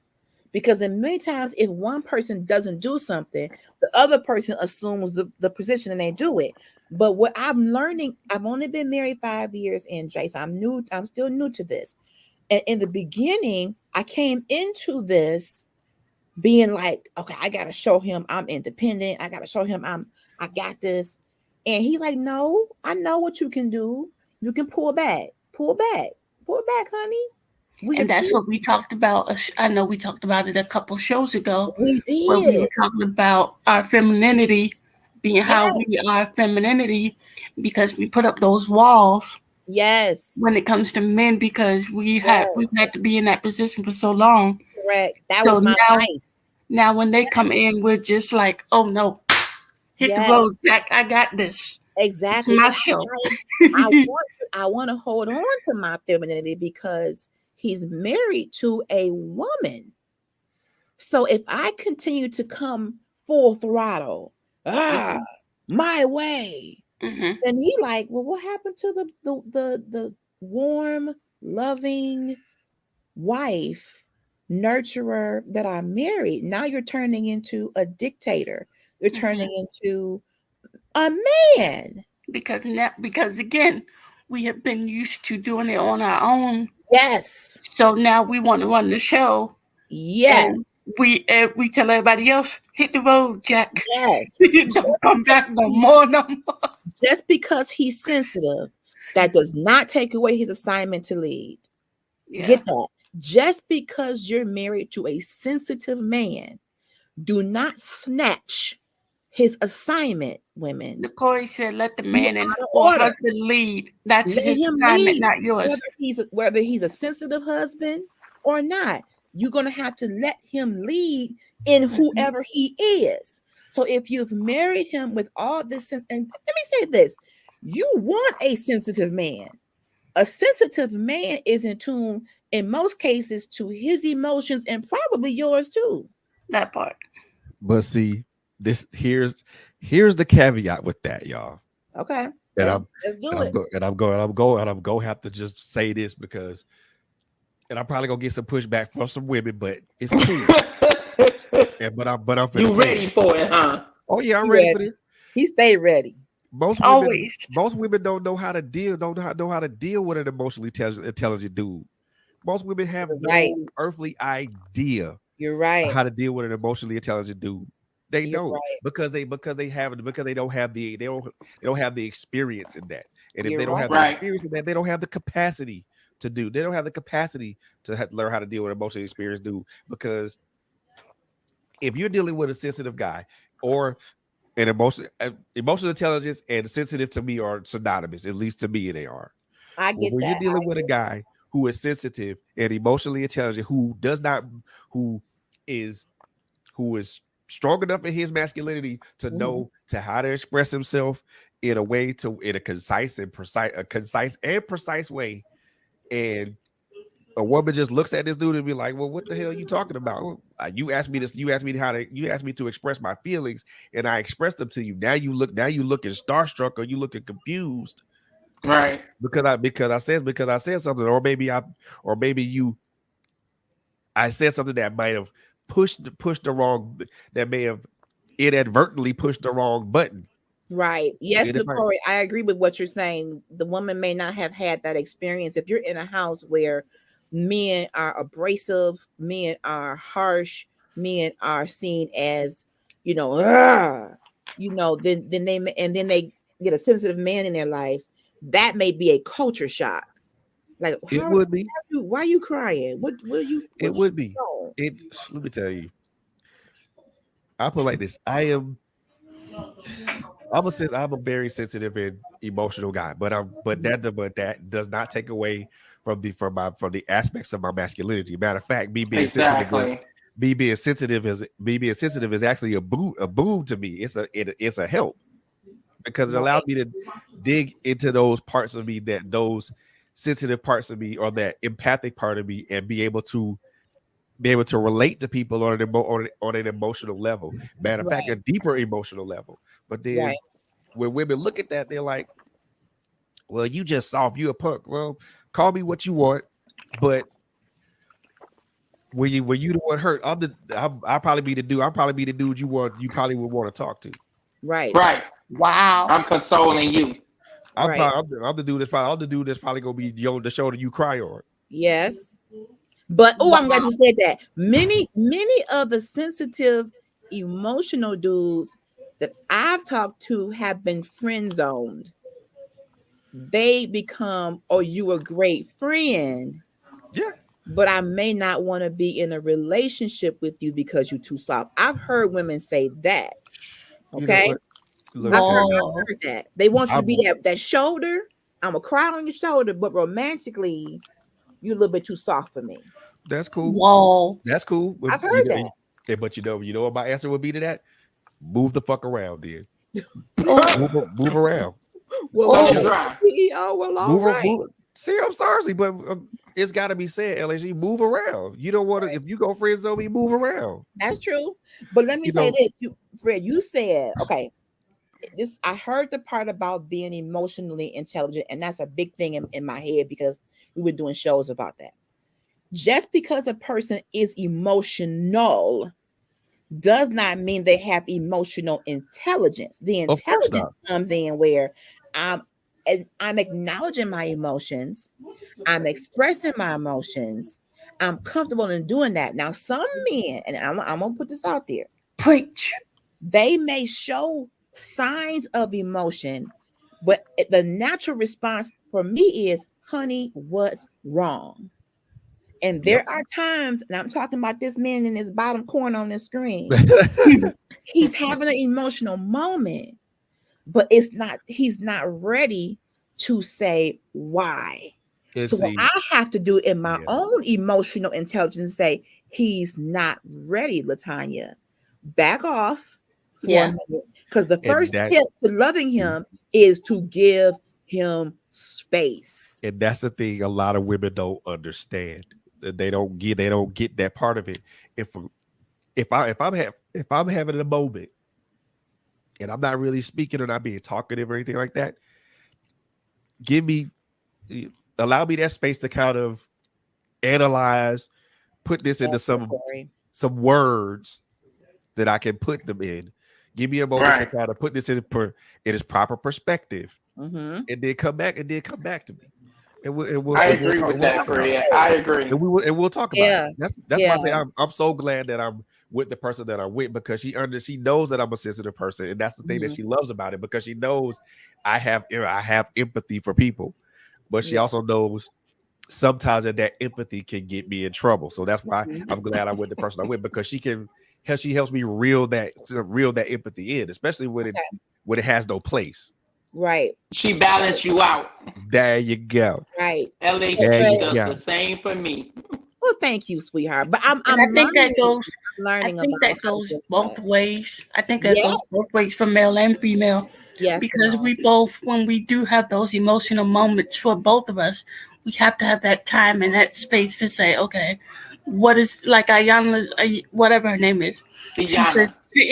Because in many times, if one person doesn't do something, the other person assumes the position and they do it. But what I'm learning, I've only been married 5 years in, Jason. I'm still new to this. And in the beginning, I came into this being like, okay, I gotta show him I'm independent. I gotta show him I got this. And he's like, no, I know what you can do. You can pull back, honey. And that's what we talked about. I know we talked about it a couple shows ago. We did. Where we were talking about our femininity being how we are femininity because we put up those walls. Yes. When it comes to men, because we've had to be in that position for so long. Correct. That was my life. Now when they come in, we're just like, oh no, hit the road, Jack. I got this. Exactly. It's my show. I want to hold on to my femininity because he's married to a woman. So if I continue to come full throttle, my way, then he like, well, what happened to the warm, loving wife, nurturer that I married? Now you're turning into a dictator. You're turning into a man. Because again, we have been used to doing it on our own. Yes. So now we want to run the show. Yes. And we tell everybody else, hit the road, Jack. Yes. Don't come back no more. Just because he's sensitive, that does not take away his assignment to lead. Yeah. Get that? Just because you're married to a sensitive man, do not snatch his assignment, women. Corey said, let the man and the husband lead. That's his assignment, not yours. Whether he's a sensitive husband or not, you're going to have to let him lead in whoever he is. So if you've married him with all this sense, and let me say this, you want a sensitive man. A sensitive man is in tune, in most cases, to his emotions and probably yours too. That part. But see, here's the caveat with that, y'all. Okay. And let's do it. I'm going to have to just say this because, and I'm probably gonna get some pushback from some women, but it's cool. but I'm you ready for it, huh? Oh yeah, I'm ready for this. He stayed ready. Most women don't know how to deal with an emotionally intelligent dude. Most women have no earthly idea. You're right. How to deal with an emotionally intelligent dude. They don't because they don't have the experience in that. And if they don't have the experience in that, they don't have the capacity to do. They don't have the capacity to learn how to deal with an emotionally experienced dude. Because if you're dealing with a sensitive guy or an emotional intelligence and sensitive to me are synonymous, at least to me they are. I get when that. You're dealing with a guy who is sensitive and emotionally intelligent, who is strong enough in his masculinity to know how to express himself in a concise and precise way. And a woman just looks at this dude and be like, well, what the hell are you talking about? You asked me to express my feelings and I expressed them to you. Now you looking starstruck or you looking confused. Right. Because I said something, or maybe I said something that might have pushed the wrong, that may have inadvertently pushed the wrong button. Right. Yes, Get it right. Nicole, I agree with what you're saying. The woman may not have had that experience. If you're in a house where men are abrasive, men are harsh, men are seen as, "Ugh," then they get a sensitive man in their life, that may be a culture shock. Like, It would be. why are you crying? What are you It what's would be. wrong? Let me tell you. I put it like this. I'm a very sensitive and emotional guy, but that does not take away from the aspects of my masculinity. Matter of fact, Exactly. me being sensitive is actually a boon to me. It's a help because it allows me to dig into those parts of me, those sensitive parts of me, or that empathic part of me, and be able to relate to people on an emotional level. Matter of fact, a deeper emotional level. But then Right. when women look at that, they're like, "Well, you just soft, you a punk." Well, call me what you want, but when you the one hurt, I'll probably be the dude. I'll probably be the dude you probably would want to talk to. Right. Right. Wow. I'm consoling you. Right. I'm the dude that's probably gonna be the shoulder you cry on. Yes. But I'm glad you said that. Many of the sensitive, emotional dudes that I've talked to have been friend zoned. They become, "Oh, you a great friend, Yeah. but I may not want to be in a relationship with you because you're too soft." I've heard women say that. You know Okay. what? Look, I've Whoa. heard that. They want you to be I'm that shoulder. I'm gonna cry on your shoulder, but romantically, you're a little bit too soft for me. that's cool. Whoa. That's cool. But I've heard that. but you know what my answer would be to that? Move the fuck around, then. Oh. Move around. Well, Let Oh. me try. CEO, well, all right. Move. See, I'm sorry, but it's got to be said. LHG, move around. You don't want to. If you go friend zone me, move around. That's true. But let me You say know, this, Fred, you said, okay, I heard the part about being emotionally intelligent, and that's a big thing in my head because we were doing shows about that. Just because a person is emotional does not mean they have emotional intelligence. The of course intelligence not. comes in where I'm acknowledging my emotions, I'm expressing my emotions, I'm comfortable in doing that. Now, some men, and I'm gonna put this out there, Preach. they may show signs of emotion, but the natural response for me is, "Honey, what's wrong?" And Yep. there are times, and I'm talking about this man in this bottom corner on the screen, he's having an emotional moment, but he's not ready to say why. So what I have to do in my own emotional intelligence say, he's not ready, Latanya. Back off for a minute. Because the first step to loving him is to give him space. And that's the thing a lot of women don't understand. They don't get that part of it. If I'm having a moment and I'm not really speaking or not being talkative or anything like that, allow me that space to kind of analyze, put this into some words that I can put them in. Give me a moment to kind of put this in its proper perspective, and then come back to me. I agree with that, Fred. I agree. And we'll talk about it. That's why I say I'm so glad that I'm with the person that I'm with, because she knows that I'm a sensitive person, and that's the thing that she loves about it, because she knows I have empathy for people, but she also knows sometimes that empathy can get me in trouble. So that's why I'm glad I'm with the person I'm with, because she helps me reel that empathy in, especially when it has no place. Right. She balanced you out. There you go. Right. LHG does the same for me. Well, thank you, sweetheart. But I think that goes. Learning. I think that goes both ways. I think that goes both ways for male and female. Yes. Because we both, when we do have those emotional moments for both of us, we have to have that time and that space to say, okay, what is, like Ayana, whatever her name is, she says, sit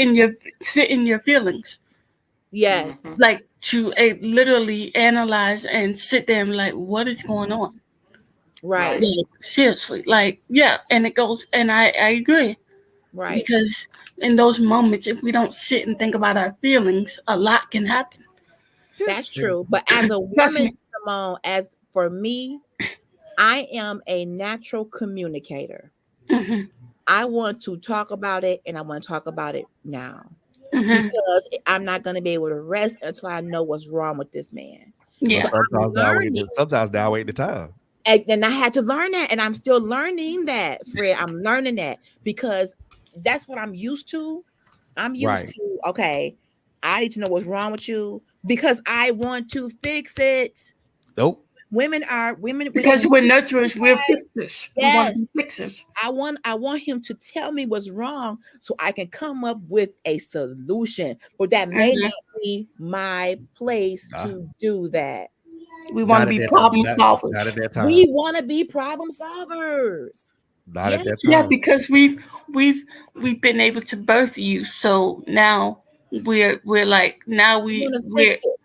in your feelings. Yes. Like to literally analyze and sit there and like, what is going on? Right. Like, seriously. Like, yeah. And it goes, and I agree. Right. Because in those moments, if we don't sit and think about our feelings, a lot can happen. That's true. But as a Trust woman, me. Simone, as for me, I am a natural communicator. Mhm, I want to talk about it, and I want to talk about it now mhm. because I'm not going to be able to rest until I know what's wrong with this man. But Yeah. So I'm sometimes now ain't the time. and I had to learn that, and I'm still learning that, Fred. I'm learning that because that's what I'm used to. I'm used Right. to, okay, I need to know what's wrong with you because I want to fix it. Nope. Women Because when we're nurturers, we're fixers. We want yes, to be fixers. I want him to tell me what's wrong so I can come up with a solution. But that may Mhm. not be my place Nah, to do that. We want not to at be that time. problem solvers. Not at that We time. want to be problem solvers. Not at Yes, that Yeah, time. because we've been able to birth you, so now we're like now we want to we're fix it.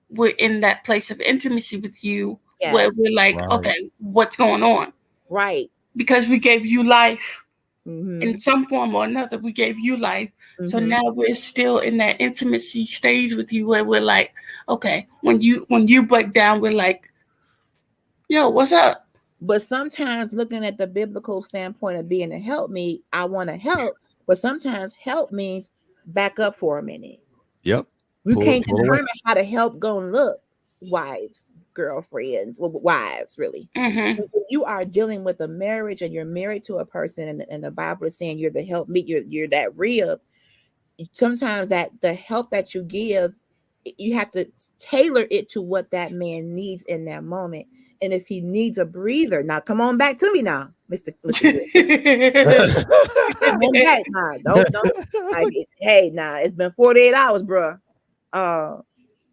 we're in that place of intimacy with you where Yes, we're like, Right. okay, what's going on? right. Because we gave you life Mm-hmm. in some form or another. We gave you life, so Mm-hmm. now we're still in that intimacy stage with you where we're like, okay, when you break down, we're like, yo, what's up? But sometimes looking at the biblical standpoint of being a help me, I want to help, but sometimes help means back up for a minute. Yep. You can't Pull away. determine how to help go and look, wives, girlfriends, well, wives, really. Mm-hmm. If you are dealing with a marriage and you're married to a person and the Bible is saying you're the help meet, you're that rib, sometimes that the help that you give, you have to tailor it to what that man needs in that moment. And if he needs a breather, now come on back to me now, Mr. Come on back now. Don't hey, now it's been 48 hours, bro.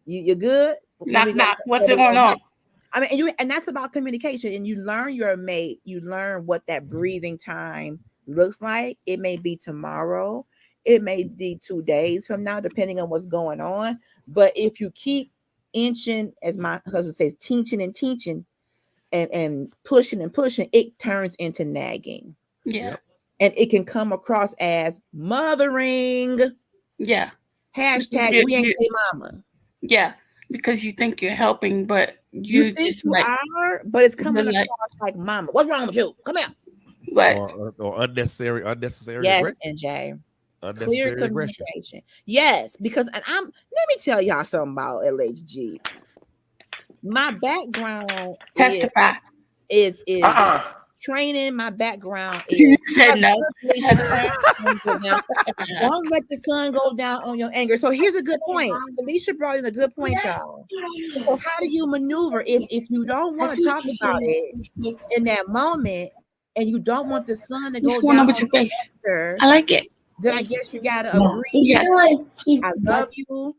You good? Knock knock. What's going on? I mean, and that's about communication, and you learn your mate. You learn what that breathing time looks like. It may be tomorrow, it may be 2 days from now, depending on what's going on. But if you keep inching, as my husband says, teaching and teaching, and pushing and pushing, it turns into nagging. Yeah. Yep. And it can come across as mothering. Yeah. Hashtag we ain't say mama. Yeah, because you think you're helping, but You think just you like, are, but it's coming like, across like mama. What's wrong with you? Come here. but Or unnecessary Yes, aggression. and Jay. Clear Unnecessary aggression. communication. Yes, because and let me tell y'all something about LHG. My background testify. is training. My background You is said no. don't let the sun go down on your anger. So here's a good point. Felicia brought in a good point, y'all. So how do you maneuver if you don't want to talk about it in that moment and you don't want the sun to What's go going down on with your face? anger, I like it. then I guess you gotta agree. Yeah. I love you.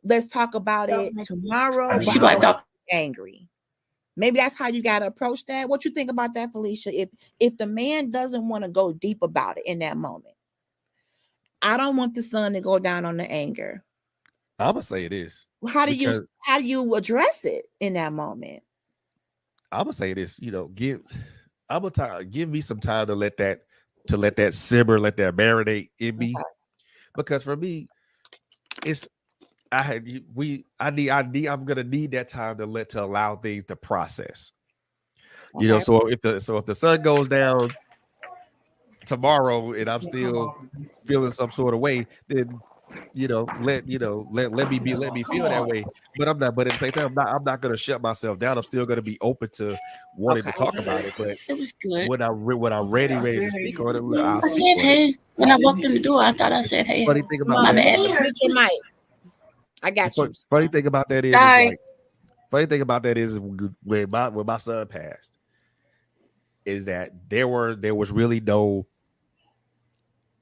Let's talk about it tomorrow. She But like I'm that. angry. Maybe that's how you gotta approach that. What you think about that, Felicia? If the man doesn't want to go deep about it in that moment, I don't want the sun to go down on the anger. I'm gonna say it is. How do you address it in that moment? I'm gonna say this. Give me some time to let that simmer, let that marinate in me. Because for me, I'm gonna need that time to allow things to process. Okay. So if the sun goes down tomorrow and I'm still feeling some sort of way, then let me feel that way. But at the same time, I'm not gonna shut myself down. I'm still gonna be open to wanting to talk about it. But It was good. when I'm ready to speak on it, I'll I speak said on it. hey. When I walked in the door, I thought I said hey. Funny thing about My that, bad. Hit your mic. I got you. funny thing about that is Sorry. when my son passed, is that there was really no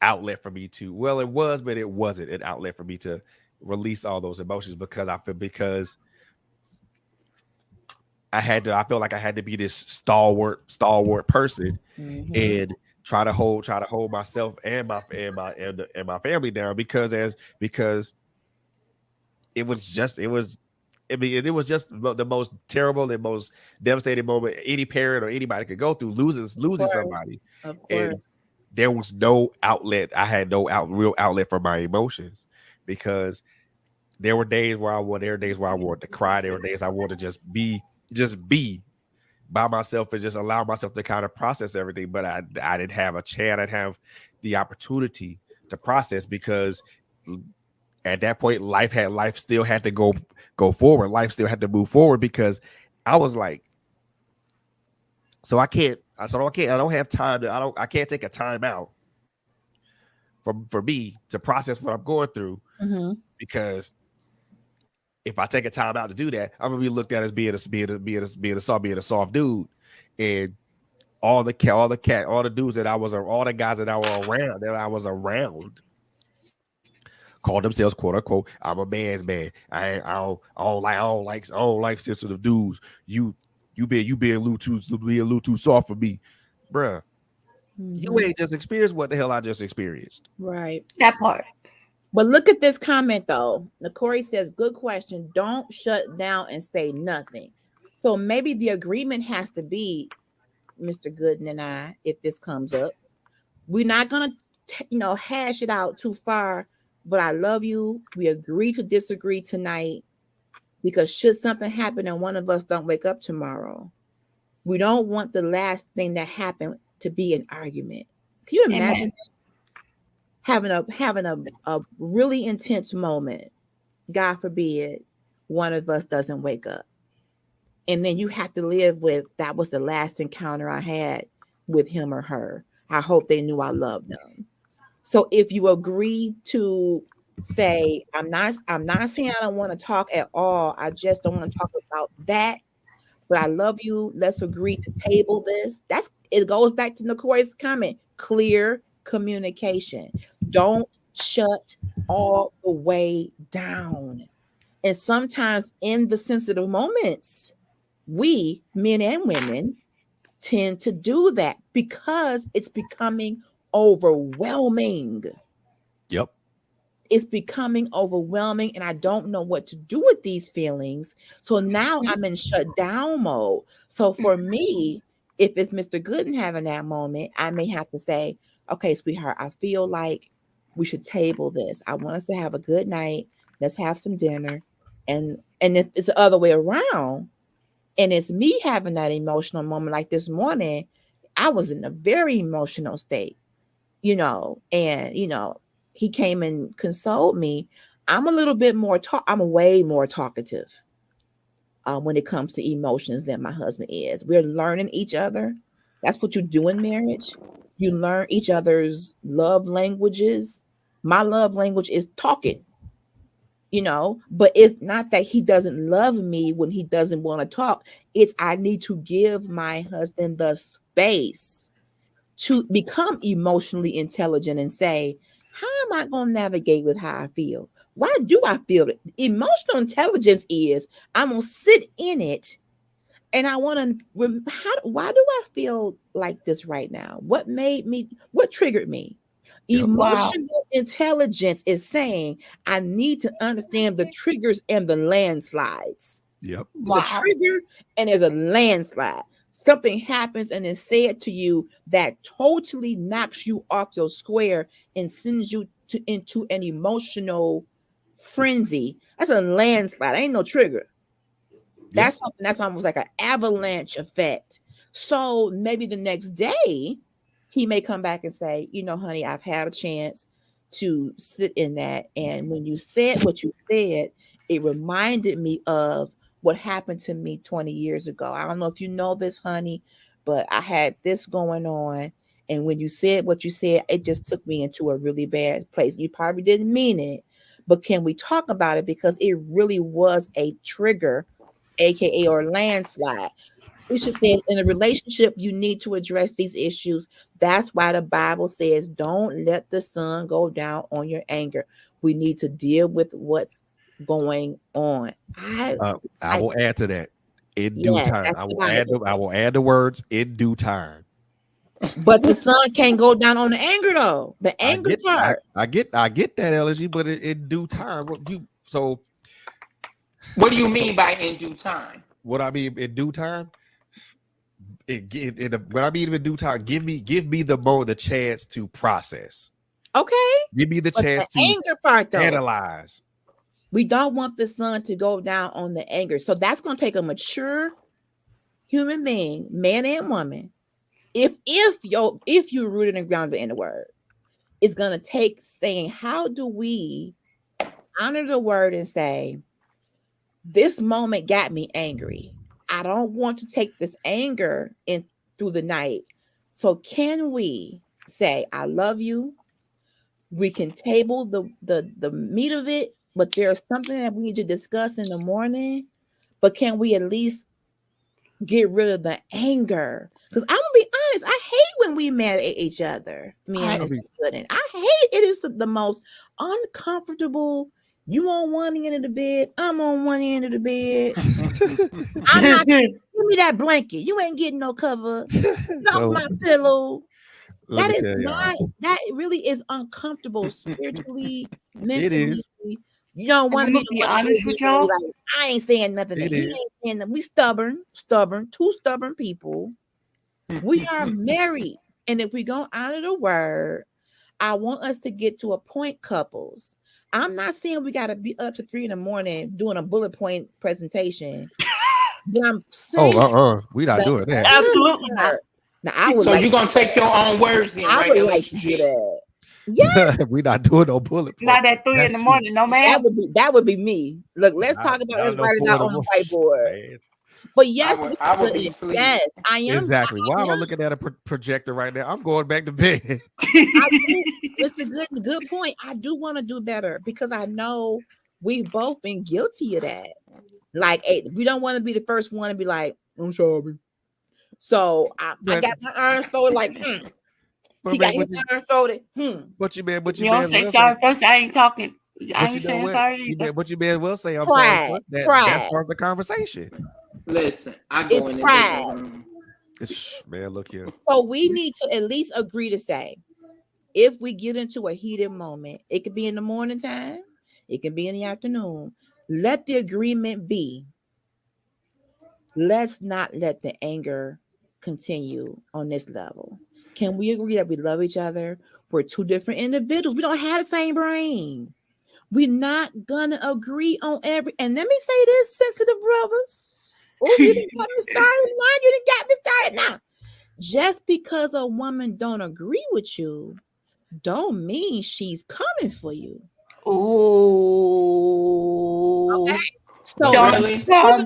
outlet for me to, well, it was, but it wasn't an outlet for me to release all those emotions because I felt like I had to be this stalwart person and try to hold myself and my family down because it was just the most terrible and most devastating moment any parent or anybody could go through, losing somebody. Of course. there was no outlet. I had no real outlet for my emotions because there were days where I wanted to cry. There were days I wanted to just be by myself and just allow myself to kind of process everything. But I didn't have a chance. I didn't have the opportunity to process because at that point, life still had to go forward. Life still had to move forward because I was like, I don't have time to, I can't take a time out for me to process what I'm going through because if I take a time out to do that, I'm gonna be looked at as being a soft dude, and all the dudes that all the guys that I was around called themselves quote unquote I'm a man's man. I don't like sensitive dudes. You being a little too soft for me, bruh. You ain't just experienced what the hell I just experienced. Right. That part. But look at this comment though. Nakori says, good question. Don't shut down and say nothing. So maybe the agreement has to be, Mr. Gooden and I, if this comes up, we're not going to, hash it out too far, but I love you. We agree to disagree tonight because should something happen and one of us don't wake up tomorrow, we don't want the last thing that happened to be an argument. Can you imagine having a really intense moment? God forbid one of us doesn't wake up. And then you have to live with that was the last encounter I had with him or her. I hope they knew I loved them. So if you agree to say, I'm not saying I don't want to talk at all. I just don't want to talk about that. But I love you. Let's agree to table this. It goes back to Nakori's comment. Clear communication. Don't shut all the way down. And sometimes in the sensitive moments, we, men and women, tend to do that because it's becoming overwhelming. Yep. It's becoming overwhelming and I don't know what to do with these feelings. So now I'm in shutdown mode. So for me, if it's Mr. Gooden having that moment, I may have to say, okay, sweetheart, I feel like we should table this. I want us to have a good night. Let's have some dinner. And if it's the other way around, and it's me having that emotional moment like this morning, I was in a very emotional state, and, he came and consoled me. I'm a little bit more I'm way more talkative when it comes to emotions than my husband is. We're learning each other. That's what you do in marriage. You learn each other's love languages. My love language is talking. But it's not that he doesn't love me when he doesn't want to talk. It's I need to give my husband the space to become emotionally intelligent and say, how am I going to navigate with how I feel? Why do I feel it? Emotional intelligence is I'm going to sit in it and I want to, why do I feel like this right now? What triggered me? Emotional intelligence is saying I need to understand the triggers and the landslides. Yep. There's a trigger and there's a landslide. Something happens and is said to you that totally knocks you off your square and sends you into an emotional frenzy. That's a landslide. Ain't no trigger. That's something that's almost like an avalanche effect. So maybe the next day he may come back and say, honey, I've had a chance to sit in that. And when you said what you said, it reminded me of what happened to me 20 years ago. I don't know if you know this, honey, but I had this going on. And when you said what you said, it just took me into a really bad place. You probably didn't mean it, but can we talk about it? Because it really was a trigger, AKA or landslide. Bishop says in a relationship, you need to address these issues. That's why the Bible says, don't let the sun go down on your anger. We need to deal with what's going on. I will add to that in due time. I will add the words in due time. But the sun can't go down on the anger though. The anger part. I get that, LHG, but in due time. What do you mean by in due time? What I mean in due time? When I mean in due time, give me the chance to process. Okay. Give me the But chance the to anger part, though, analyze. we don't want the sun to go down on the anger. So that's going to take a mature human being, man and woman. If you're rooted and grounded in the word, it's going to take saying, how do we honor the word and say, this moment got me angry. I don't want to take this anger in through the night. So can we say, I love you? We can table the meat of it, but there's something that we need to discuss in the morning. But can we at least get rid of the anger? Because I'm gonna be honest, I hate when we mad at each other. Me and Mr. Gooden. I hate it. Is the most uncomfortable. You on one end of the bed, I'm on one end of the bed. I'm not. Give me that blanket. You ain't getting no cover. Off my pillow. That is not. That really is uncomfortable spiritually, mentally. You don't want to be honest with y'all. Like, I ain't saying nothing. He ain't saying that. We stubborn, two stubborn people. We are married, and if we go honor the word, I want us to get to a point, couples. I'm not saying we got to be up to 3 a.m. doing a bullet point presentation. But I'm saying, we not doing that. Absolutely not. Now, I would. So you're gonna take your own words in, right? I would like to do that. Yeah, we not doing no bullet. Not at 3 a.m, no man. That would be me. Look, let's talk about let's write it out on the whiteboard. Man. But yes, I would be asleep. Yes, I am. Exactly. Why am I looking at a projector right now? I'm going back to bed. It's a good point. I do want to do better because I know we've both been guilty of that. Like, we don't want to be the first one to be like, I'm sorry. So I got my arms folded like, He got his arms folded. But you don't say sorry first. I ain't talking. I ain't saying sorry either. But you may well say I'm sorry. That's part of the conversation. Listen, I go in there. Man, look here. So we need to at least agree to say, if we get into a heated moment, it could be in the morning time, it can be in the afternoon. Let the agreement be, let's not let the anger continue on this level. Can we agree that we love each other? We're two different individuals. We don't have the same brain. We're not gonna agree on every. And let me say this, sensitive brothers. Oh, you didn't got me started. Now you didn't got me started. Now, just because a woman don't agree with you, don't mean she's coming for you. Oh, okay. So really? I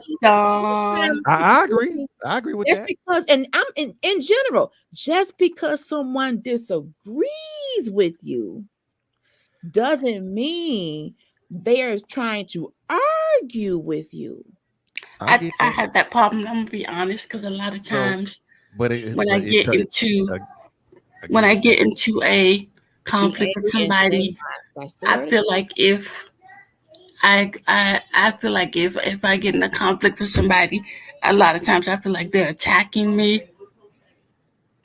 agree. I agree with just that. Because, and I'm in general, just because someone disagrees with you doesn't mean they're trying to argue with you. I have that problem. I'm gonna be honest, because a lot of times when I get into a conflict with somebody, I feel like if I feel like if I get in a conflict with somebody, a lot of times I feel like they're attacking me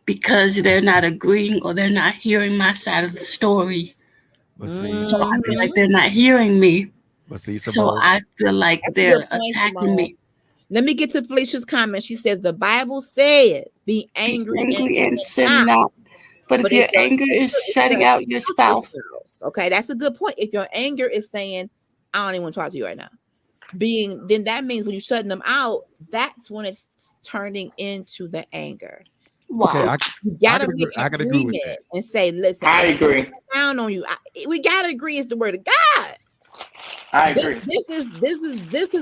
because they're not agreeing or they're not hearing my side of the story. So I feel like they're not hearing me. So I feel like they're attacking me. Let me get to Felicia's comment. She says the Bible says, "Be angry and sin not." But if your anger is shutting out your spouse, okay, that's a good point. If your anger is saying, "I don't even want to talk to you right now," then that means when you're shutting them out, that's when it's turning into the anger. Wow. Okay, you gotta agree with that and say, "Listen, I agree. Down on you." We gotta agree. It's the word of God. I agree. This is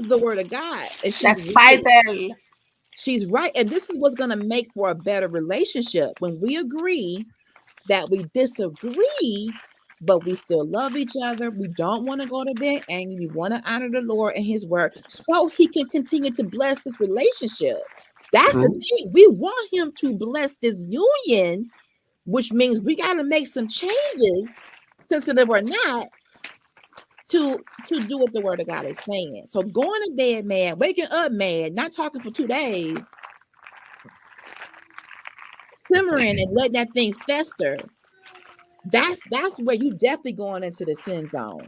the word of God. And that's Bible. She's right, and this is what's gonna make for a better relationship when we agree that we disagree, but we still love each other. We don't want to go to bed angry. We want to honor the Lord and His word, so He can continue to bless this relationship. That's the thing. We want Him to bless this union, which means we got to make some changes, sensitive or not, to do what the word of God is saying. So going to bed mad, waking up mad, not talking for 2 days, simmering and letting that thing fester. That's where you definitely going into the sin zone.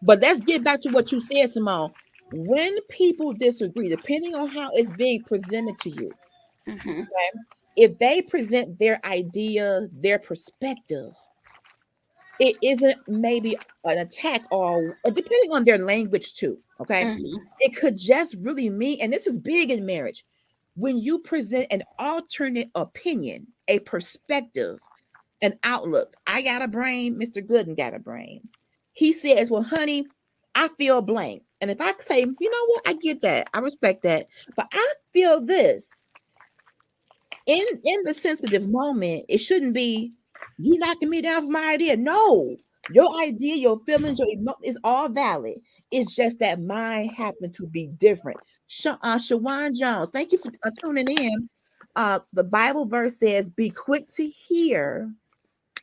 But let's get back to what you said, Simone. When people disagree, depending on how it's being presented to you, Mm-hmm. Okay? If they present their idea, their perspective, it isn't maybe an attack or depending on their language too. Okay. Mm-hmm. It could just really mean, and this is big in marriage, when you present an alternate opinion, a perspective, an outlook. I got a brain, Mr. Gooden got a brain. He says, well, honey, I feel blank. And if I say, you know what, I get that, I respect that, but I feel this. In the sensitive moment, it shouldn't be you knocking me down for my idea. No, your idea, your feelings, your is all valid. It's just that mine happen to be different. Shawan Jones, thank you for tuning in. The Bible verse says, "Be quick to hear."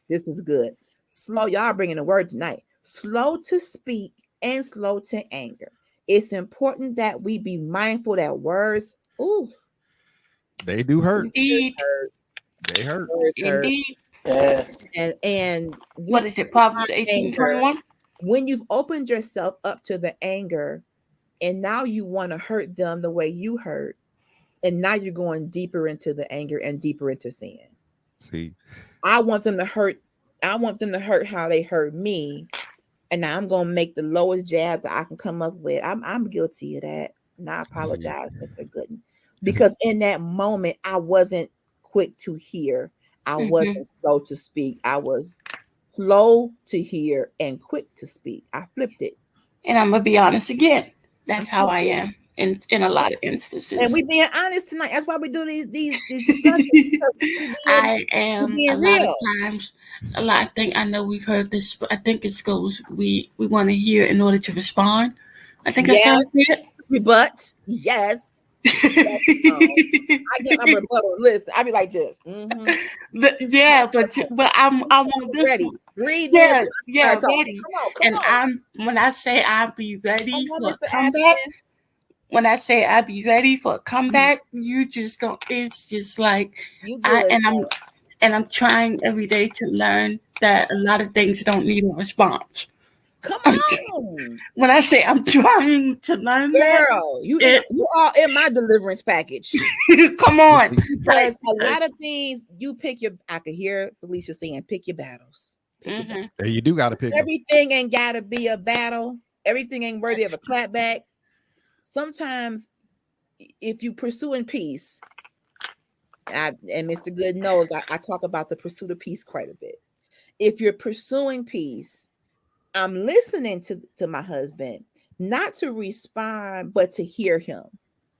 This is good. Slow, y'all bringing the word tonight. Slow to speak and slow to anger. It's important that we be mindful that words, ooh, They do hurt. Indeed. They hurt. Indeed. Yes. And What is it? Proverbs 18:21. When you've opened yourself up to the anger, and now you want to hurt them the way you hurt, and now you're going deeper into the anger and deeper into sin. See, I want them to hurt. I want them to hurt how they hurt me, and now I'm gonna make the lowest jab that I can come up with. I'm guilty of that, and I apologize, Mr. Gooden, because in that moment I wasn't quick to hear. I wasn't slow to speak. I was slow to hear and quick to speak. I flipped it. And I'm gonna be honest again. That's how I am in a lot of instances. And we being honest tonight. That's why we do these discussions. I am a lot of times. I think I know we've heard this. But I think it goes. We want to hear in order to respond. I think that's how I see it. But yes. I get my rebuttal. Listen, I be like this. But I want this ready. One. Read this. Ready. Come on. When I say I'll be ready for a comeback. When I say I'll be ready for a comeback, you just go. It's just like I'm trying every day to learn that a lot of things don't need a response. Come on. When I say I'm trying to learn girl, you are in my deliverance package. Come on. Because a lot of things you pick your, I could hear Felicia saying, pick your battles. There you do got to pick everything them. Ain't got to be a battle. Everything ain't worthy of a clapback. Sometimes if you pursuing peace, and Mr. Good knows I talk about the pursuit of peace quite a bit. If you're pursuing peace, I'm listening to my husband, not to respond, but to hear him.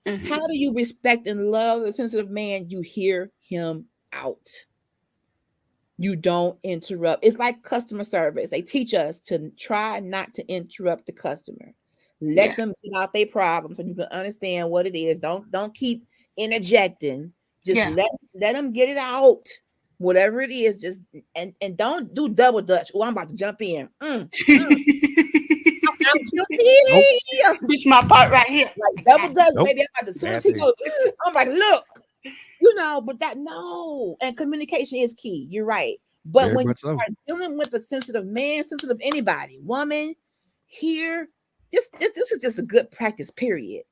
How do you respect and love the sensitive man? You hear him out. You don't interrupt. It's like customer service. They teach us to try not to interrupt the customer. Let them get out their problems so you can understand what it is. Don't keep interjecting. Just let them get it out. Whatever it is, just and don't do double dutch. Oh, I'm about to jump in. I'm guilty. It's my part right here. Like double dutch, maybe I'm about to, as soon as he goes, I'm like, look, but that no. And communication is key. You're right. But very when you are dealing with a sensitive man, sensitive anybody, woman, hear this is just a good practice, period.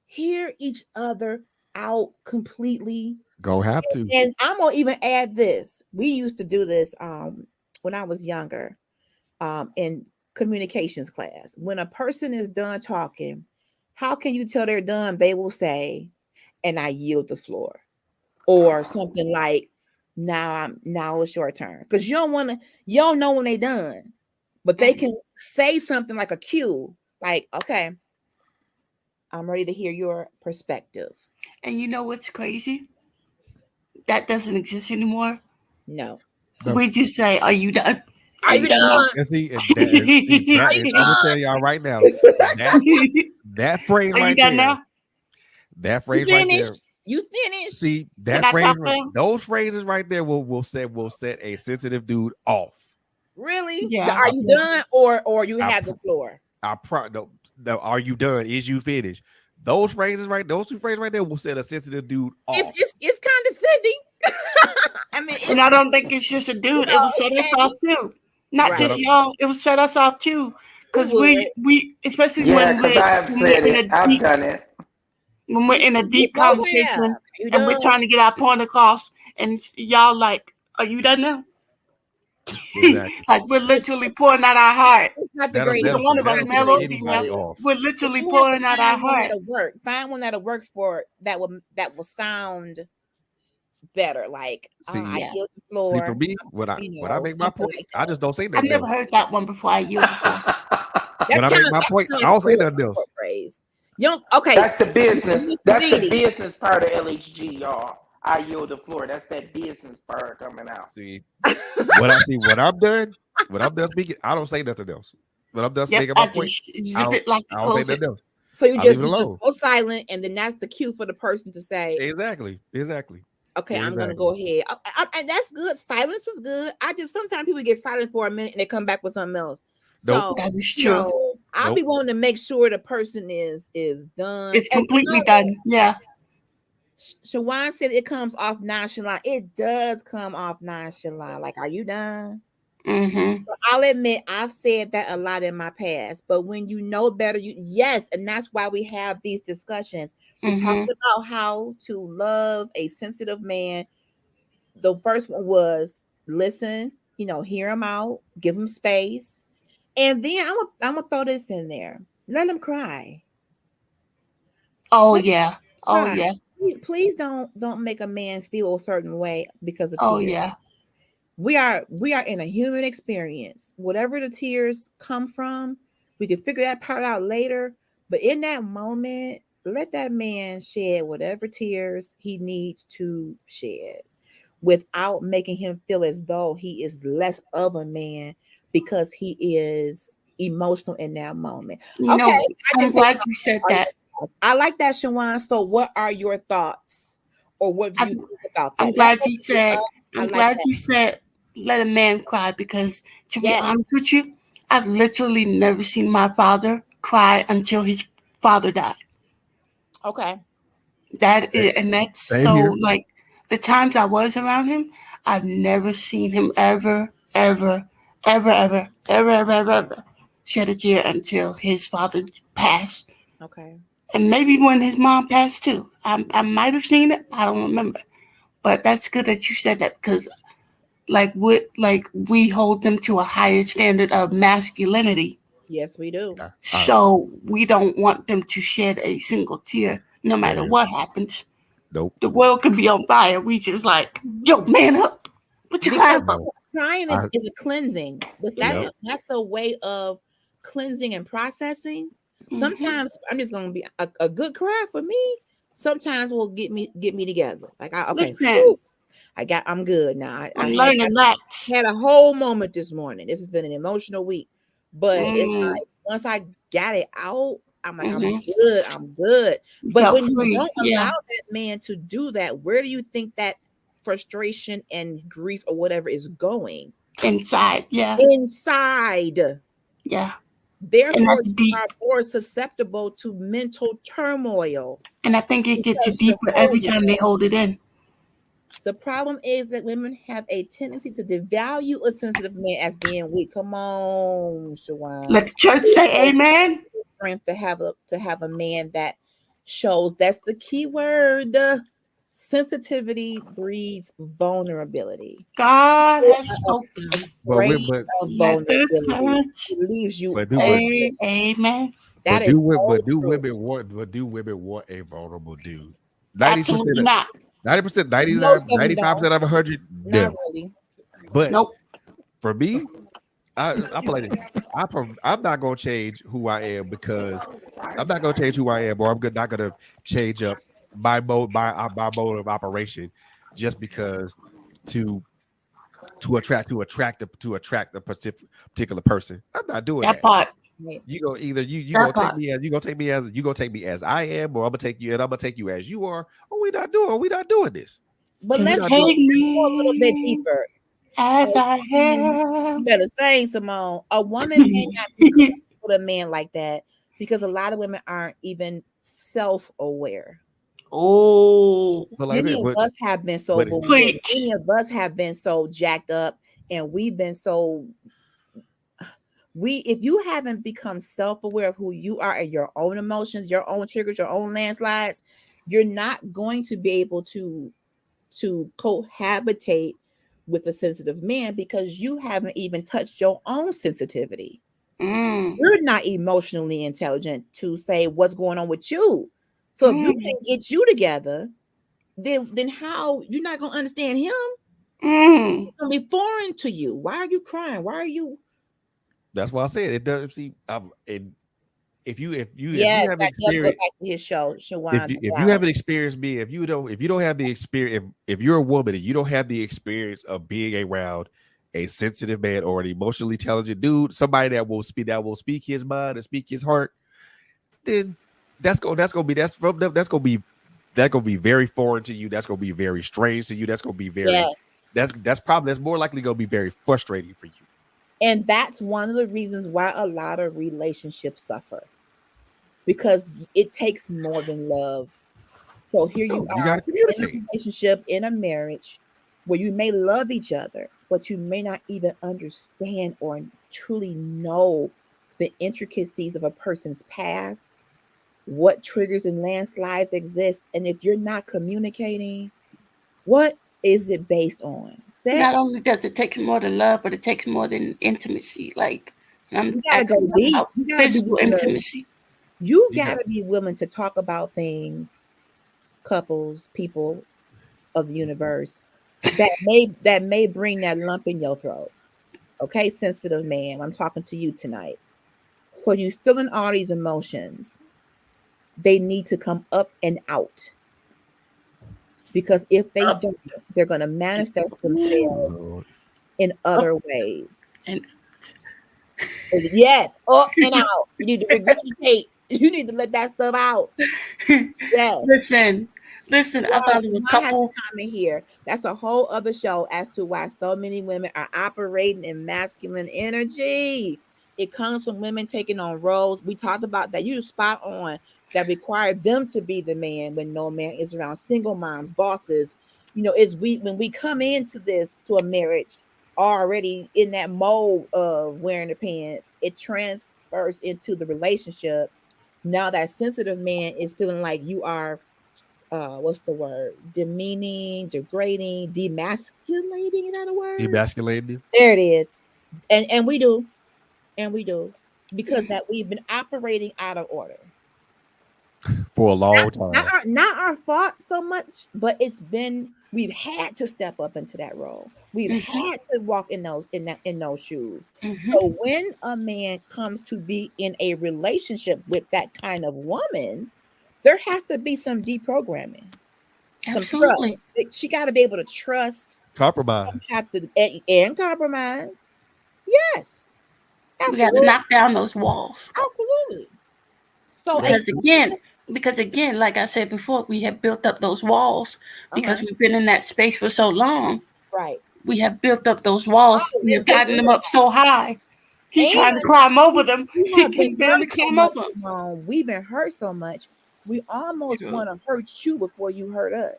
Hear each other out completely. Go have to. And I'm gonna even add this. We used to do this when I was younger, in communications class. When a person is done talking, how can you tell they're done? They will say, and I yield the floor. Or something like, now it's your turn. Because you don't know when they're done. But they can say something like a cue, like, okay, I'm ready to hear your perspective. And you know what's crazy? That doesn't exist anymore. No. We just say, are you done? Are you done? I'm gonna tell y'all right now. That phrase are right you done there. Now? That phrase right there. You finished. See that phrase, those phrases right there will set a sensitive dude off. Really? Yeah. Are you done or you have the floor? No, are you done? Is you finished? Those two phrases right there will set a sensitive dude off. It's condescending. I mean, and I don't think it's just a dude. It will set us off too. Not just y'all. It will set us off too. Because we especially when I've said it. I've done it. when we're in a deep Nowhere. conversation You and we're done? trying to get our point across, and y'all like, are you done now? Exactly. Like we're literally pouring out our heart. It's not the That'll greatest. Either one of us, that'll male set or anybody female, off. we're But literally you have to pouring out our find one heart. that'll work. Find one that'll work for that will sound better. Like See, I Yeah. yield the see, floor. for me, when I make my something point, like I that. just don't say I've nothing never else. heard that one before. I yield the floor. When I make my point, I don't say nothing else. Phrase. You don't, okay. That's the business. Mr. That's the Didi. business part of LHG, y'all. I yield the floor. That's that business part coming out. See, when I'm done speaking, I don't say nothing else. When I'm done Yep, making I my point, just I zip it like I to don't say close it. nothing else. So you I just, leave it you just alone. go silent, and then that's the cue for the person to say, Exactly. okay, I'm gonna Exactly. go ahead. And that's good. Silence is good. I just sometimes people get silent for a minute and they come back with something else. Nope. So That is you true. know, I'll be Nope. wanting to make sure the person is done. It's And completely you know, done. Yeah. Shawan said it comes off nonchalant. It does come off nonchalant. Like, are you done? Mm-hmm. But I'll admit I've said that a lot in my past. But when you know better, yes, and that's why we have these discussions. We talked about how to love a sensitive man. The first one was listen, hear him out, give him space, and then I'm gonna throw this in there. Let him cry. Oh Let him yeah. Oh cry. yeah. Please don't make a man feel a certain way because of Oh tears. yeah. We are in a human experience. Whatever the tears come from, we can figure that part out later. But in that moment, let that man shed whatever tears he needs to shed without making him feel as though he is less of a man because he is emotional in that moment. You know, Okay, I'm glad you said that. I like that, Shawan. So what are your thoughts? Or what do you think about that? I'm glad you said let a man cry, because to be honest with you, I've literally never seen my father cry until his father died. Okay. That's Same so here. like the times I was around him, I've never seen him ever shed a tear until his father passed. Okay. And maybe when his mom passed too. I might have seen it. I don't remember. But that's good that you said that, because we hold them to a higher standard of masculinity. Yes, we do. So we don't want them to shed a single tear, no matter what happens. Nope. The world could be on fire. We just like, yo, man up. What you crying for? Crying is a cleansing. That's the way of cleansing and processing. Sometimes I'm just gonna be a good cry for me. Sometimes will get me together. Like I'm good now. I'm learning that. Had a whole moment this morning. This has been an emotional week, but it's like once I got it out, I'm like, I'm good. But when you don't allow that man to do that, where do you think that frustration and grief or whatever is going? Inside. Therefore, you are more susceptible to mental turmoil. And I think it gets deeper every time they hold it in. The problem is that women have a tendency to devalue a sensitive man as being weak. Come on, Shawan. Let the church say amen. Strength to have a man that shows. That's the key word. Sensitivity breeds vulnerability. God has spoken. Vulnerability leaves you. Amen. But do women want a vulnerable dude? 90%, not. 90%, 95% of 100. Not really. But for me, I play it. I'm not gonna change who I am, because I'm not gonna change who I am, or I'm not gonna change up my mode of operation just because to attract a particular person. I'm not doing that. Part. You go either you gonna take me as I am, or I'm gonna take you as you are, or we not doing this. But let's go a little bit deeper. As I am. You better sing, Simone. A woman may not be with a man like that because a lot of women aren't even self-aware. Many of us have been so bewildered. Many of us have been so jacked up, and we've been so if you haven't become self-aware of who you are and your own emotions, your own triggers, your own landslides, you're not going to be able to cohabitate with a sensitive man because you haven't even touched your own sensitivity. You're not emotionally intelligent to say what's going on with you. So if you can't get you together, then how you're not gonna understand him? It's gonna be foreign to you. Why are you crying? Why are you? That's why I said it doesn't see. If you Yes, have that does go experience, back to his show. if you haven't experienced me, if you don't have the experience, if you're a woman and you don't have the experience of being around a sensitive man or an emotionally intelligent dude, somebody that will speak his mind and speak his heart, then that's gonna be very foreign to you. That's gonna be very strange to you. That's gonna be very that's more likely gonna be very frustrating for you. And that's one of the reasons why a lot of relationships suffer, because it takes more than love. So here you You are gotta in a communicate. relationship, in a marriage, where you may love each other, but you may not even understand or truly know the intricacies of a person's past, what triggers and landslides exist. And if you're not communicating, what is it based on? Not only does it take more than love, but it takes more than intimacy. Like, I'm You gotta go deep. about You gotta physical be willing. intimacy. You gotta be willing to talk about things, couples, people of the universe that may bring that lump in your throat. Okay, sensitive man, I'm talking to you tonight. So you feeling all these emotions, they need to come up and out. Because if they don't, they're going to manifest themselves in other ways. And yes, up and out. You need to regurgitate. You need to let that stuff out. Yes. Listen. I thought of a couple. Comment here. That's a whole other show as to why so many women are operating in masculine energy. It comes from women taking on roles. We talked about that. You're spot on. That require them to be the man when no man is around. Single moms, bosses. You know, when we come into to a marriage already in that mode of wearing the pants, it transfers into the relationship. Now that sensitive man is feeling like you are what's the word? Demeaning, degrading, demasculating. Is that a word? Demasculating. There it is. And we do. Because that we've been operating out of order for a long time. Not our fault so much, but we've had to step up into that role. We've had to walk in those shoes. So when a man comes to be in a relationship with that kind of woman, there has to be some deprogramming. Absolutely. Some trust. She got to be able to trust. Compromise. And compromise. Yes. Absolutely. We got to knock down those walls. Absolutely. So because again, like I said before, we have built up those walls because we've been in that space for so long. Right. We have built up those walls. We have gotten them up so high. He's trying to climb over them. He can barely climb over them. We've been hurt so much. We almost want to hurt you before you hurt us.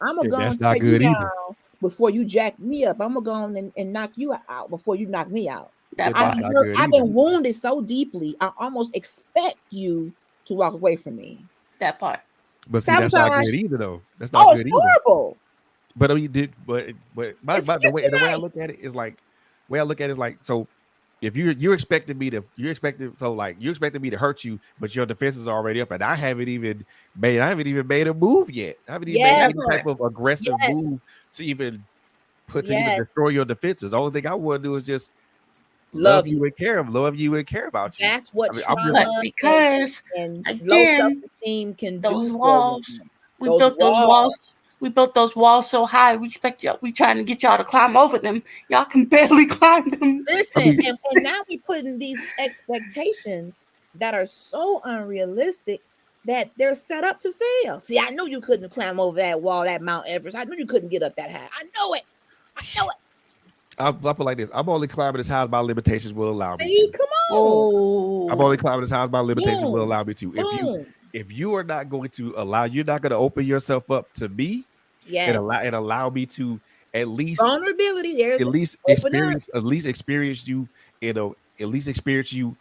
I'm gonna go and tear you down before you jack me up. I'm gonna go on and knock you out before you knock me out. I've been wounded so deeply. I almost expect you to walk away from me. That part. But see, that's not good either, though. That's not good either. Horrible. But I mean, the way I look at it is like, so if you're expecting me to hurt you, but your defense is already up, and I haven't even made a move yet. I haven't even made any type of aggressive move to even even destroy your defenses. The only thing I want to do is just love you and care about you. That's what because and low self-esteem can those do. Walls. We built those walls. We built those walls so high. We expect y'all. We trying to get y'all to climb over them. Y'all can barely climb them. Listen, and now we putting these expectations that are so unrealistic that they're set up to fail. See, I knew you couldn't climb over that wall, that Mount Everest. I knew you couldn't get up that high. I know it. I'll put it like this. I'm only climbing as high as my limitations will allow me. See, come on. I'm only climbing as high as my limitations will allow me to. If you are not going to open yourself up to me, and allow me to at least vulnerability. There's at least open up. experience you at least experience you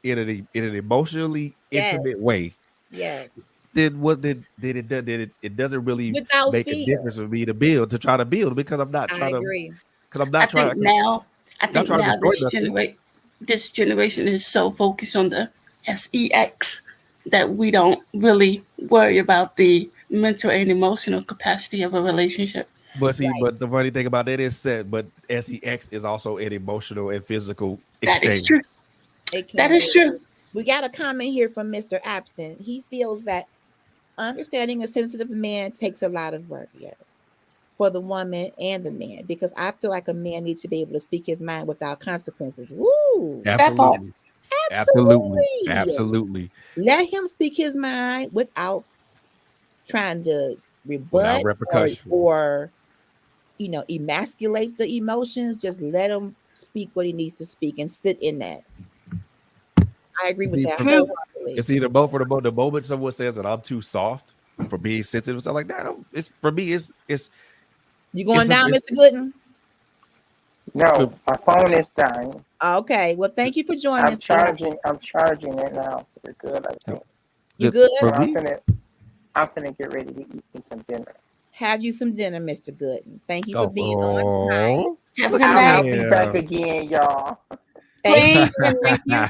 in an emotionally Yes. intimate way. Yes. Then what did it doesn't really Without make a fear. difference for me to try to build because I'm not I trying to agree. because I'm I not think trying now, not trying to destroy nothing. this generation is so focused on the sex that we don't really worry about the mental and emotional capacity of a relationship. But see, Right. but the funny thing about that is said, but sex is also an emotional and physical That is exchange. true. It can That is be. true. We got a comment here from Mr. Abston. He feels that understanding a sensitive man takes a lot of work. Yes. For the woman and the man, because I feel like a man needs to be able to speak his mind without consequences. Woo! Absolutely. Absolutely. Absolutely. Let him speak his mind without trying to Without rebut repercussion. or emasculate the emotions. Just let him speak what he needs to speak and sit in that. I agree with that wholeheartedly. It's either both or the moment someone says that I'm too soft for being sensitive and stuff like that. It's for me. It's you going down, Mr. Gooden? No, my phone is dying. Okay. Well, thank you for joining us. I'm charging it now. We're good, I think. You good? I'm finna get ready to eat me some dinner. Have you some dinner, Mr. Gooden. Thank you for being on tonight. Have a good night. I'll be back again, y'all. Please. Thank you.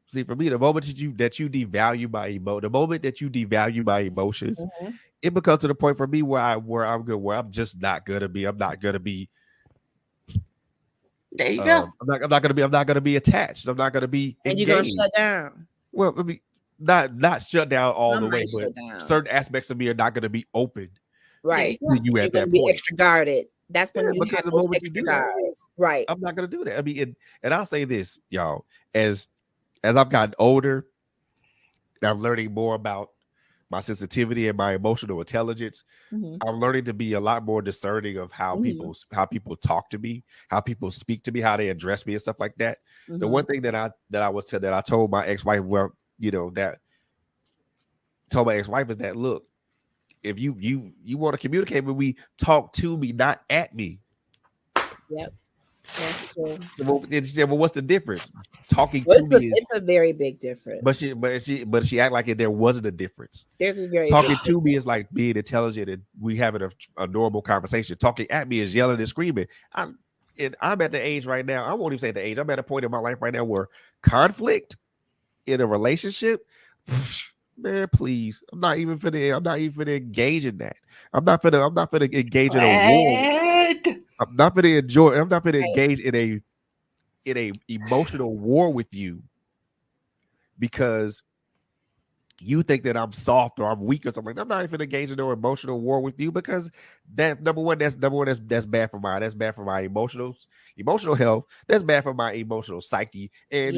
See, for me, the moment that you devalue my the moment that you devalue my emotions, it becomes to the point for me where I'm just not gonna be. I'm not gonna be. There you go. I'm not gonna be attached. I'm not gonna be engaged. And you're gonna shut down. Well, I mean, not shut down all the way, but down. certain aspects of me are not gonna be open. Right. To you you're at gonna that be point. extra guarded. That's when you because have the those moment you extra do that, guards. Right. I'm not gonna do that. I mean, and I'll say this, y'all, as I've gotten older, I'm learning more about my sensitivity and my emotional intelligence. I'm learning to be a lot more discerning of how people talk to me, how people speak to me, how they address me, and stuff like that. The one thing that I told my ex-wife, told my ex-wife is that, look, if you want to communicate with me, talk to me, not at me. Yep. That's true. She said, well, what's the difference? Talking to me it's a very big difference. But she act like there wasn't a difference. There's a very talking to me is like being intelligent and we having a normal conversation. Talking at me is yelling and screaming. I'm at the age right now. I won't even say the age. I'm at a point in my life right now where conflict in a relationship, man, please. I'm not even finna engage in that. I'm not finna engage in a war. I'm not finna engage in a emotional war with you because you think that I'm soft or I'm weak or something. I'm not even engaged in no emotional war with you because that's bad for mine. That's bad for my emotional health. That's bad for my emotional psyche. And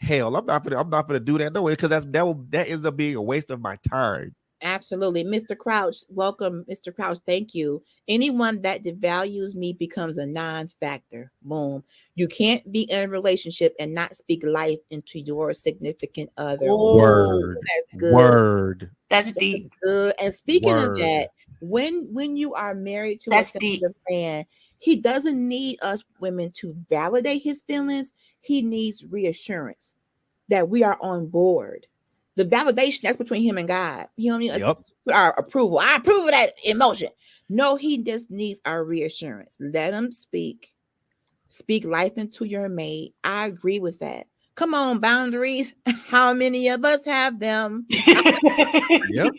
hell, I'm not gonna do that no way because that ends up being a waste of my time. Absolutely. Mr. Crouch, welcome. Mr. Crouch, thank you. Anyone that devalues me becomes a non-factor. Boom. You can't be in a relationship and not speak life into your significant other. Word. That's good. Word. That's deep. Good. And speaking of that, when you are married to a sensitive man, he doesn't need us women to validate his feelings. He needs reassurance that we are on board. The validation, that's between him and God. He don't need our approval. I approve of that emotion. No, he just needs our reassurance. Let him speak. Speak life into your mate. I agree with that. Come on, boundaries. How many of us have them? Yep.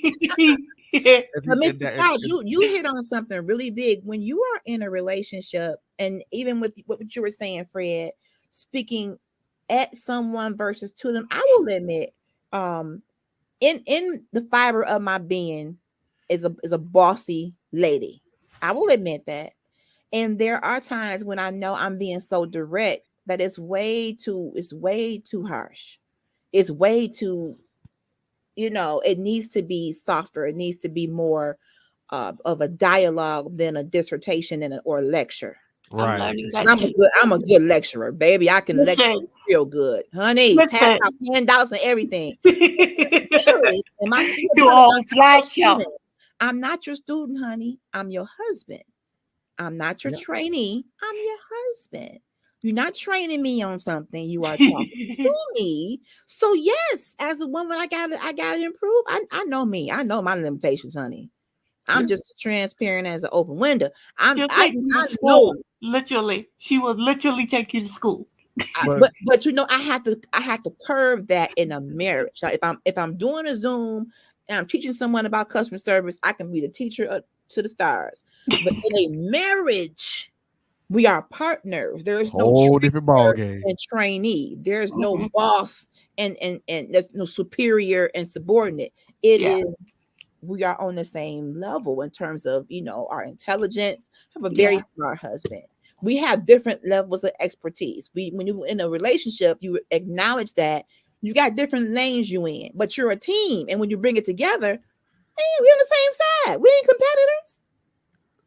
But Mr. Crouch, you hit on something really big. When you are in a relationship, and even with what you were saying, Fred, speaking at someone versus to them, I will admit, in the fiber of my being is a bossy lady. I will admit that. And there are times when I know I'm being so direct that it's way too harsh. It's way too, it needs to be softer. It needs to be more of a dialogue than a dissertation or a lecture. Right. I'm a good lecturer, baby. I can lecture real good, honey. Pass out handouts and everything. Do all slideshow. I'm not your student, honey. I'm your husband. I'm not your trainee. I'm your husband. You're not training me on something. You are talking to me. So yes, as a woman, I gotta improve. I know me. I know my limitations, honey. I'm just transparent as an open window. She'll I take you to know. school. Literally, she will literally take you to school. But you know, I have to curb that in a marriage. Like if I'm doing a Zoom and I'm teaching someone about customer service, I can be the teacher to the stars. But in a marriage, we are partners. There's no whole different ball game and trainee. There's no boss and there's no superior and subordinate. It is we are on the same level in terms of, you know, our intelligence. I have a very smart husband. We have different levels of expertise. When you're in a relationship, you acknowledge that you got different lanes you in, but you're a team. And when you bring it together, hey, we on the same side. We ain't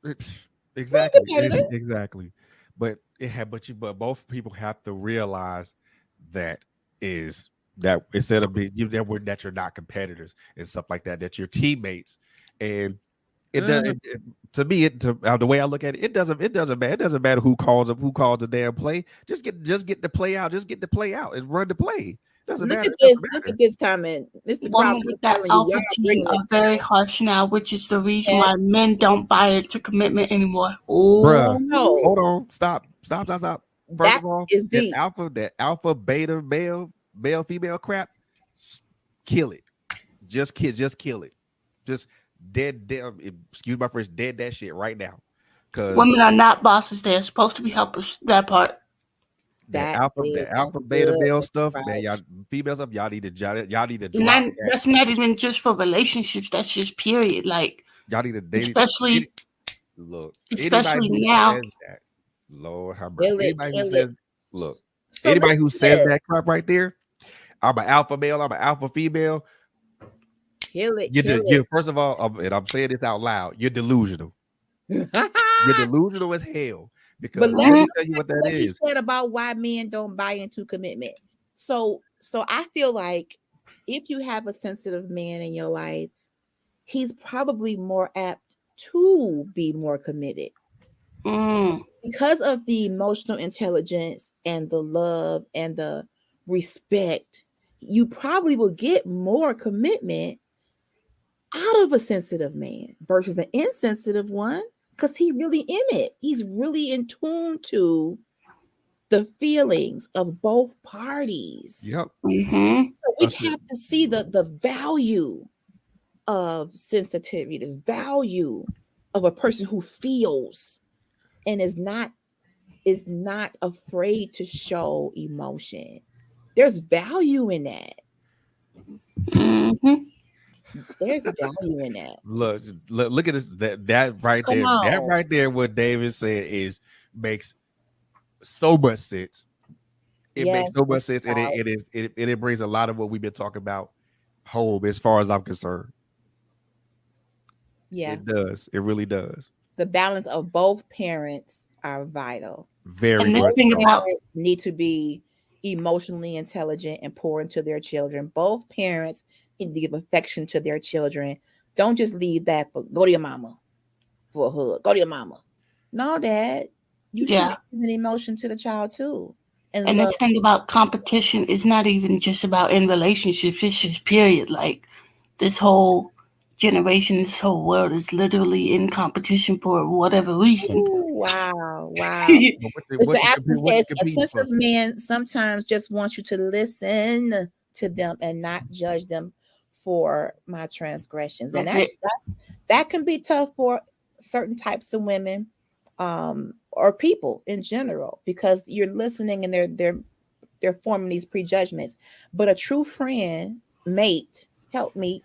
competitors. Exactly. But but both people have to realize that instead of being that you're not competitors and stuff like that, that you're teammates. And to me, the way I look at it, it doesn't matter. It doesn't matter who calls the damn play. Just get the play out. Just get the play out and run the play. Doesn't look matter. At this. Look at this comment, Mr. Women with that alpha gene are very harsh now, which is the reason why men don't buy into commitment anymore. Oh, bruh, no. Hold on, stop. First of all, is deep. that alpha beta male female crap, kill it. Just kill it. Just dead. Excuse my French. Dead that shit right now. Because women are not bosses; they're supposed to be helpers. That part. That alpha beta male stuff, man. Y'all female stuff. Y'all need to drop that. That's not even just for relationships. That's just period. Like y'all need to date. Especially anybody who now. says that, Lord have mercy. Anybody who says that crap right there, I'm an alpha male. I'm an alpha female. Kill it. First of all, and I'm saying this out loud, you're delusional. You're delusional as hell. Because let me tell you what that is. He said about why men don't buy into commitment. So I feel like if you have a sensitive man in your life, he's probably more apt to be more committed. Because of the emotional intelligence and the love and the respect, you probably will get more commitment out of a sensitive man versus an insensitive one. Because he's really in it. He's really in tune to the feelings of both parties. Yep. So we have to see the value of sensitivity, the value of a person who feels and is not afraid to show emotion. There's value in that. There's value in that. Look at this. That right there. That right there. What David said makes so much sense. It makes so much sense, and it brings a lot of what we've been talking about home, as far as I'm concerned. Yeah, it does. It really does. The balance of both parents are vital. Very much. Parents need to be emotionally intelligent and pour into their children. Both parents need to give affection to their children. Don't just leave that for go to your mama for a hug. Go to your mama. No, Dad. You should give an emotion to the child too. And this thing about competition is not even just about in relationships. It's just period. Like this whole generation, this whole world is literally in competition for whatever reason. Ooh, wow. Mr. Absence says a sensitive man sometimes just wants you to listen to them and not judge them for my transgressions. And that can be tough for certain types of women or people in general, because you're listening and they're forming these prejudgments. But a true friend, mate, helpmeet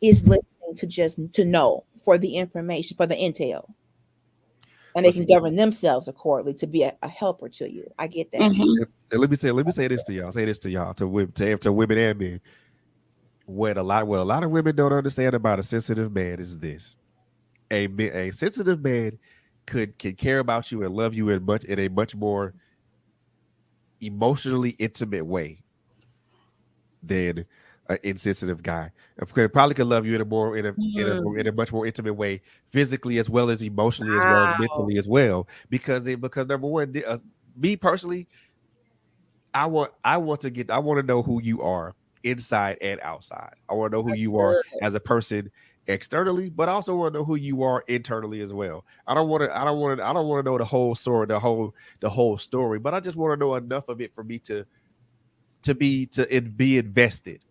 is listening to know for the information, for the intel. And they can govern themselves accordingly to be a helper to you. I get that. And let me say this to y'all, to women and men. What a lot of women don't understand about a sensitive man is this: a sensitive man can care about you and love you in a much more emotionally intimate way than an insensitive guy. Probably could love you in a more in a much more intimate way, physically as well as emotionally as well as mentally as well. Because number one, me personally, I want to know who you are inside and outside. I want to know who you are as a person externally, but I also want to know who you are internally as well. I don't want to know the whole story, the whole story, but I just want to know enough of it for me to be invested.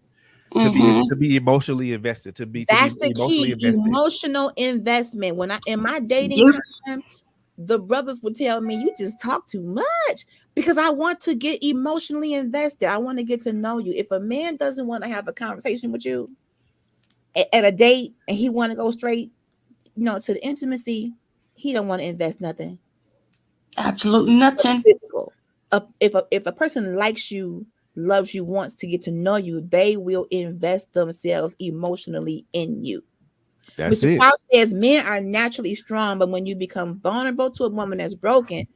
To be emotionally invested, That's the emotionally key. invested. Emotional investment. When in my dating time, the brothers would tell me, you just talk too much, because I want to get emotionally invested. I want to get to know you. If a man doesn't want to have a conversation with you at a date and he want to go straight, to the intimacy, he don't want to invest nothing. Absolutely nothing. Physical. If a person likes you, loves you, wants to get to know you, they will invest themselves emotionally in you. That's Mr. it. Kraus says men are naturally strong, but when you become vulnerable to a woman that's broken,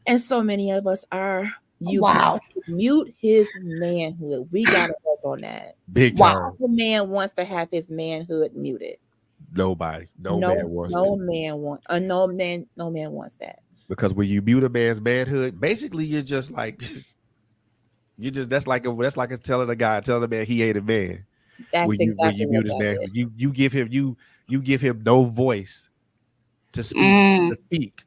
and so many of us are, you mute his manhood. We gotta work on that. Big time. The man wants to have his manhood muted. Nobody. No man wants that. Because when you mute a man's manhood, basically you're just like that's like telling a man he ain't a man. That's when you mute his man, you give him no voice to speak.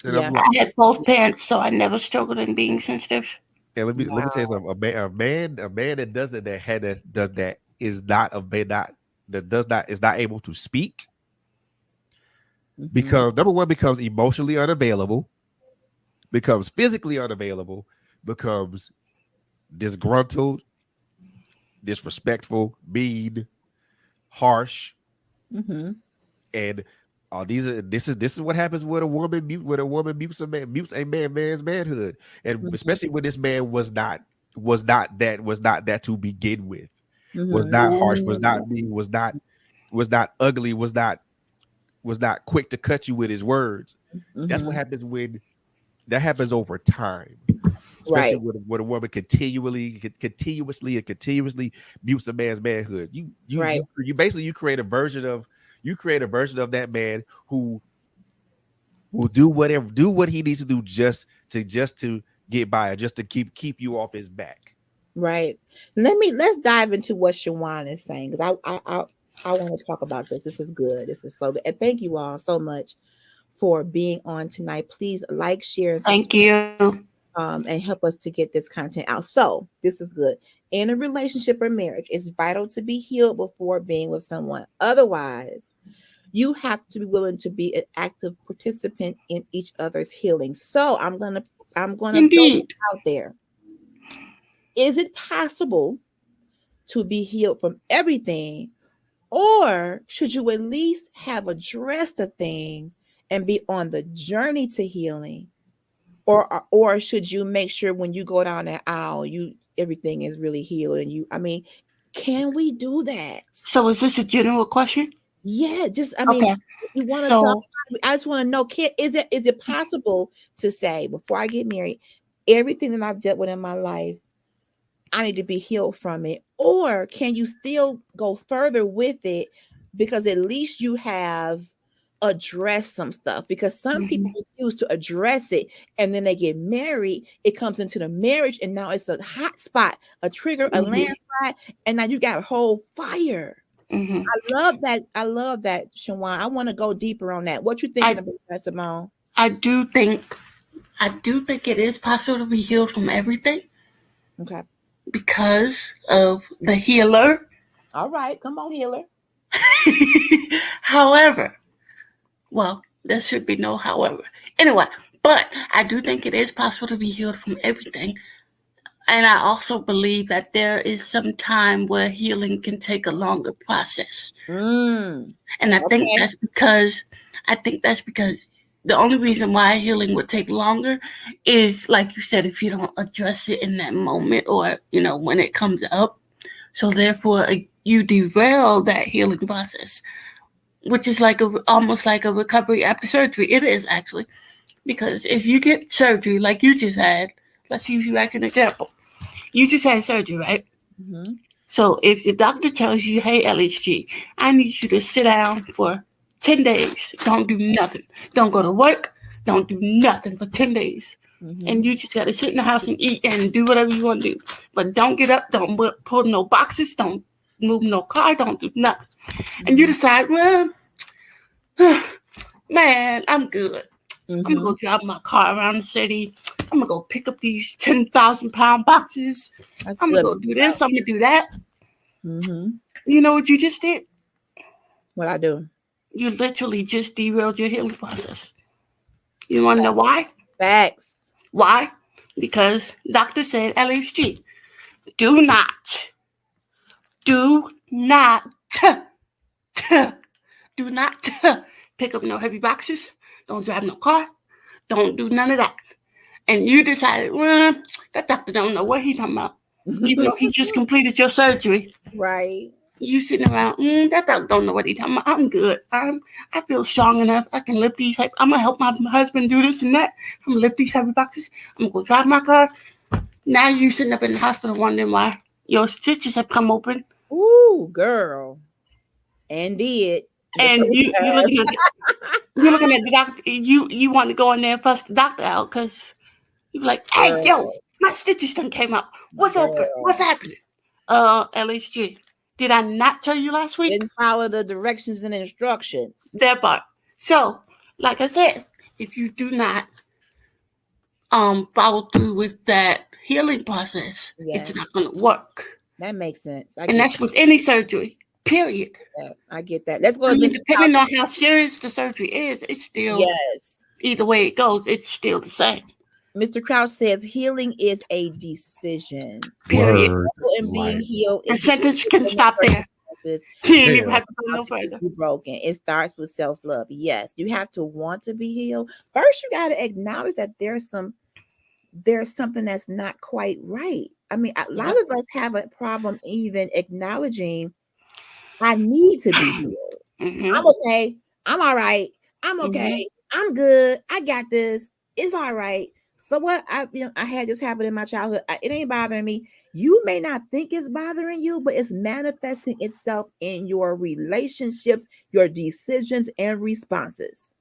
And I had both parents, so I never struggled in being sensitive. And let me tell you something. A man that does that is not able to speak. Because number one, becomes emotionally unavailable, becomes physically unavailable, becomes disgruntled, disrespectful, mean, harsh, and this is what happens when a woman mutes a man's manhood, and especially when this man was not that to begin with, was not harsh, was not mean, was not ugly, was not quick to cut you with his words. That's what happens when that happens over time. Especially when a woman continuously mutes a man's manhood. You basically create a version of that man who will do what he needs to do just to get by, just to keep you off his back. Right. Let's dive into what Shawan is saying, because I want to talk about this. This is good. This is so good. And thank you all so much for being on tonight. Please like, share, and thank you. And help us to get this content out. So this is good. In a relationship or marriage, it's vital to be healed before being with someone. Otherwise, you have to be willing to be an active participant in each other's healing. So I'm gonna throw it out there. Is it possible to be healed from everything, or should you at least have addressed a thing and be on the journey to healing? Or should you make sure when you go down that aisle, everything is really healed? And can we do that? So is this a general question? Yeah, okay. You want to I just want to know, is it possible to say, before I get married, everything that I've dealt with in my life, I need to be healed from it? Or can you still go further with it, because at least you have address some stuff? Because some people refuse to address it, and then they get married, it comes into the marriage, and now it's a hot spot, a trigger, a landslide, and now you got a whole fire. I love that, Shawan. I want to go deeper on that. What you thinking about that, Simone? I do think it is possible to be healed from everything. Okay. Because of the healer. All right, come on, healer. However, well, there should be no however. Anyway, but I do think it is possible to be healed from everything. And I also believe that there is some time where healing can take a longer process. And I think that's because the only reason why healing would take longer is, like you said, if you don't address it in that moment, or, when it comes up. So therefore, you derail that healing process, which is almost like a recovery after surgery. It is, actually, because if you get surgery like you just had, let's use you as an example. You just had surgery, right? Mm-hmm. So if the doctor tells you, hey, LHG, I need you to sit down for 10 days, don't do nothing. Don't go to work, don't do nothing for 10 days. Mm-hmm. And you just got to sit in the house and eat and do whatever you want to do. But don't get up, don't pull no boxes, don't move no car, don't do nothing. Mm-hmm. And you decide, well, man, I'm good. Mm-hmm. I'm going to go drive my car around the city. I'm going to go pick up these 10,000-pound boxes. That's I'm going to go do this, I'm going to do that. Mm-hmm. You know what you just did? What I do? You literally just derailed your healing process. You want to know why? Facts. Why? Because doctor said, LHG, do not pick up no heavy boxes. Don't drive no car. Don't do none of that. And you decided, well, that doctor don't know what he's talking about. Even though he just completed your surgery. Right. You sitting around, that doctor don't know what he's talking about. I'm good. I feel strong enough. I can lift these. I'm going to help my husband do this and that. I'm going to lift these heavy boxes. I'm going to go drive my car. Now you sitting up in the hospital wondering why your stitches have come open. Ooh, girl. And did. And you're looking at the doctor. You want to go in there and fuss the doctor out because you're like, hey, yo, my stitches done came out. What's open? What's happening? LHG. Did I not tell you last week? Didn't follow the directions and instructions. That part. So, like I said, if you do not follow through with that healing process, it's not going to work. That makes sense. And that's with any surgery, period. Yeah, I get that. Let's go. I mean, depending on how serious the surgery is, it's still, either way it goes, it's still the same. Mr. Crouch says healing is a decision. Period. And being healed. The sentence can stop there. You didn't even have to go no further. Broken. It starts with self-love. Yes, you have to want to be healed. First, you got to acknowledge that there's something that's not quite right. I mean, a lot of us have a problem even acknowledging I need to be healed. Mm-hmm. I'm okay. I'm all right. I'm okay. Mm-hmm. I'm good. I got this. It's all right. So what? I had this happen in my childhood. It ain't bothering me. You may not think it's bothering you, but it's manifesting itself in your relationships, your decisions, and responses.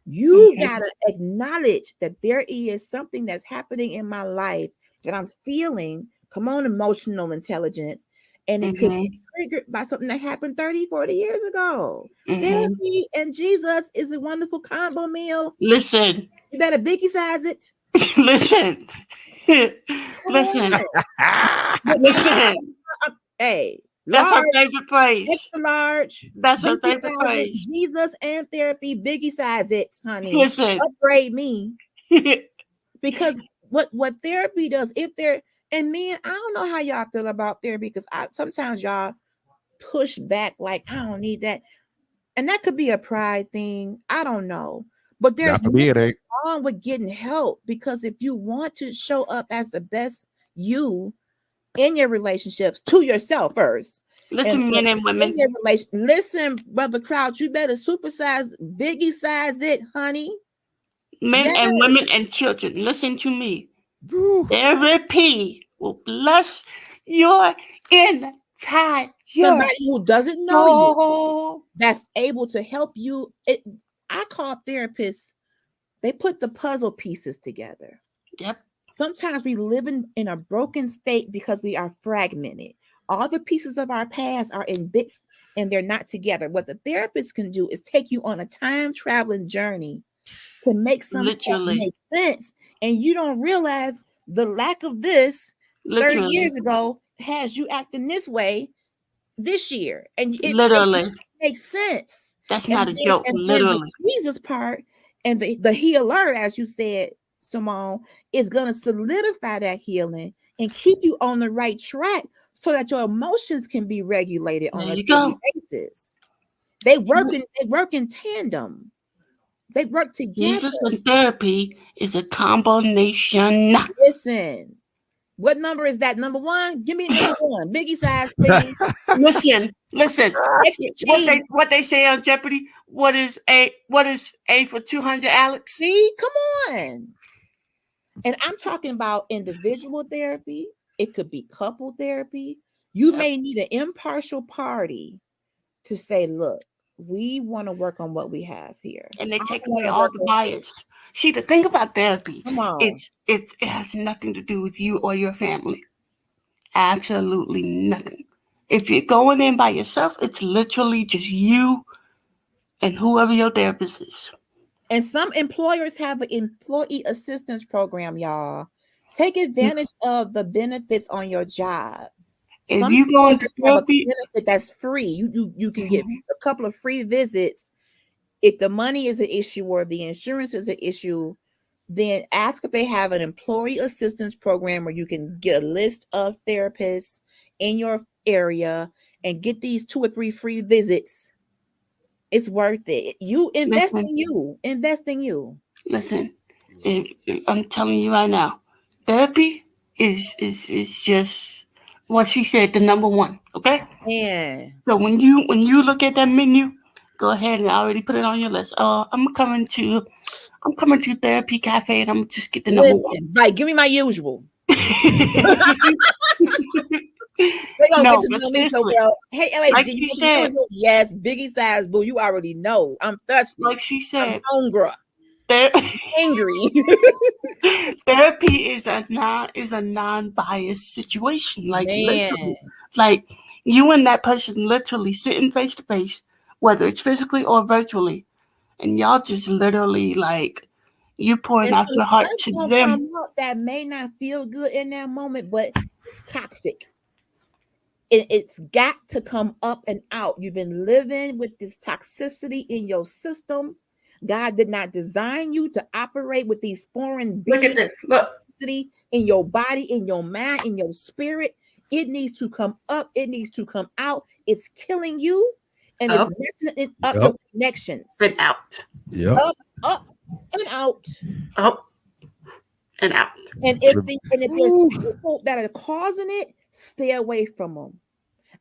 You gotta acknowledge that there is something that's happening in my life that I'm feeling. Come on, emotional intelligence. And it could be triggered by something that happened 30, 40 years ago. Therapy and Jesus is a wonderful combo meal. Listen. You better biggie size it. Listen. Listen. Listen. Hey. That's her favorite phrase. Extra large. That's her favorite phrase. Jesus and therapy, biggie size it, honey. Listen. Upgrade me. Because what therapy does, and men, I don't know how y'all feel about therapy because sometimes y'all push back like, I don't need that. And that could be a pride thing. I don't know. But there's nothing wrong with getting help, because if you want to show up as the best you in your relationships, to yourself first. Listen, men and women. Listen, Brother Crouch, you better supersize, biggie size it, honey. Men and women and children, listen to me. Therapy will bless your entire somebody who doesn't know you, that's able to help you. I call therapists, they put the puzzle pieces together. Yep. Sometimes we live in a broken state because we are fragmented. All the pieces of our past are in bits and they're not together. What the therapist can do is take you on a time traveling journey to make something make sense. And you don't realize the lack of this 30 years ago has you acting this way this year. And it makes sense. That's not a joke. Literally. The Jesus part and the healer, as you said, Simone, is going to solidify that healing and keep you on the right track so that your emotions can be regulated on a daily basis. They work in tandem. They work together. Jesus and therapy is a combination. Listen, what number is that? Number one? Give me number one. Biggie size, please. Listen. What they say on Jeopardy? What is A for 200, Alex? See, come on. And I'm talking about individual therapy. It could be couple therapy. You may need an impartial party to say, look, we want to work on what we have here. And they take away all the bias. See, the thing about therapy, it has nothing to do with you or your family. Absolutely nothing. If you're going in by yourself, it's literally just you and whoever your therapist is. And some employers have an employee assistance program, y'all. Take advantage of the benefits on your job. If you go into therapy, benefit that's free. You can get a couple of free visits. If the money is an issue or the insurance is an issue, then ask if they have an employee assistance program where you can get a list of therapists in your area and get these 2 or 3 free visits. It's worth it. You invest in you. Invest in you. Listen, I'm telling you right now, therapy is just what she said, the number one. Okay. Yeah. So when you look at that menu, go ahead and already put it on your list. I'm coming to therapy cafe, and I'm just get the number one. Right, give me my usual. They gonna get to know me so well. Hey, LHG, like she said, yes, biggie size, boo. You already know. I'm thirsty. Like she said, I'm hungry. Angry. Therapy is a non-biased situation. Like literally, like you and that person literally sitting face to face, whether it's physically or virtually, and y'all just literally like you pouring out your heart to them. That may not feel good in that moment, but it's toxic. It's got to come up and out. You've been living with this toxicity in your system. God did not design you to operate with these foreign beings. Look at this. Look. In your body, in your mind, in your spirit. It needs to come up. It needs to come out. It's killing you, and it's messing up your connections. And out. Yep. Up and out. Up and out. And if there's people that are causing it, stay away from them.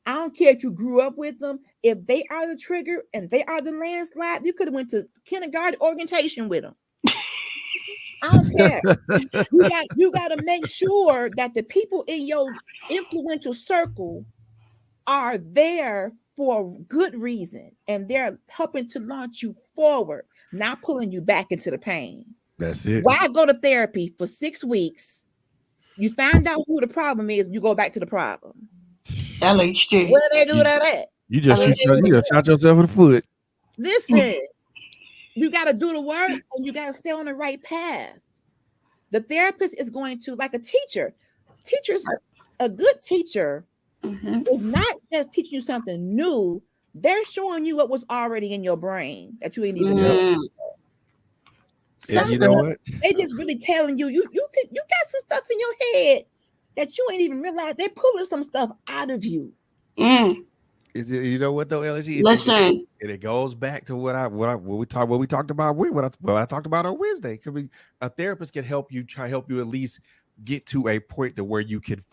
I don't care if you grew up with them. If they are the trigger and they are the landslide, you could have went to kindergarten orientation with them. I don't care. You got to make sure that the people in your influential circle are there for a good reason, and they're helping to launch you forward, not pulling you back into the pain. That's it. Why go to therapy for 6 weeks? You find out who the problem is, you go back to the problem. LHG. Where they do that at? You just shot yourself in the foot. Listen, you got to do the work, and you got to stay on the right path. The therapist is going to, like a teacher. A good teacher is not just teaching you something new. They're showing you what was already in your brain that you ain't even know. You know what? They just really telling you got some stuff in your head that you ain't even realize. They're pulling some stuff out of you. Is it, you know what though, LG? Listen, and it goes back to what we talked about what I talked about on Wednesday. Could be a therapist can help you at least get to a point to where you can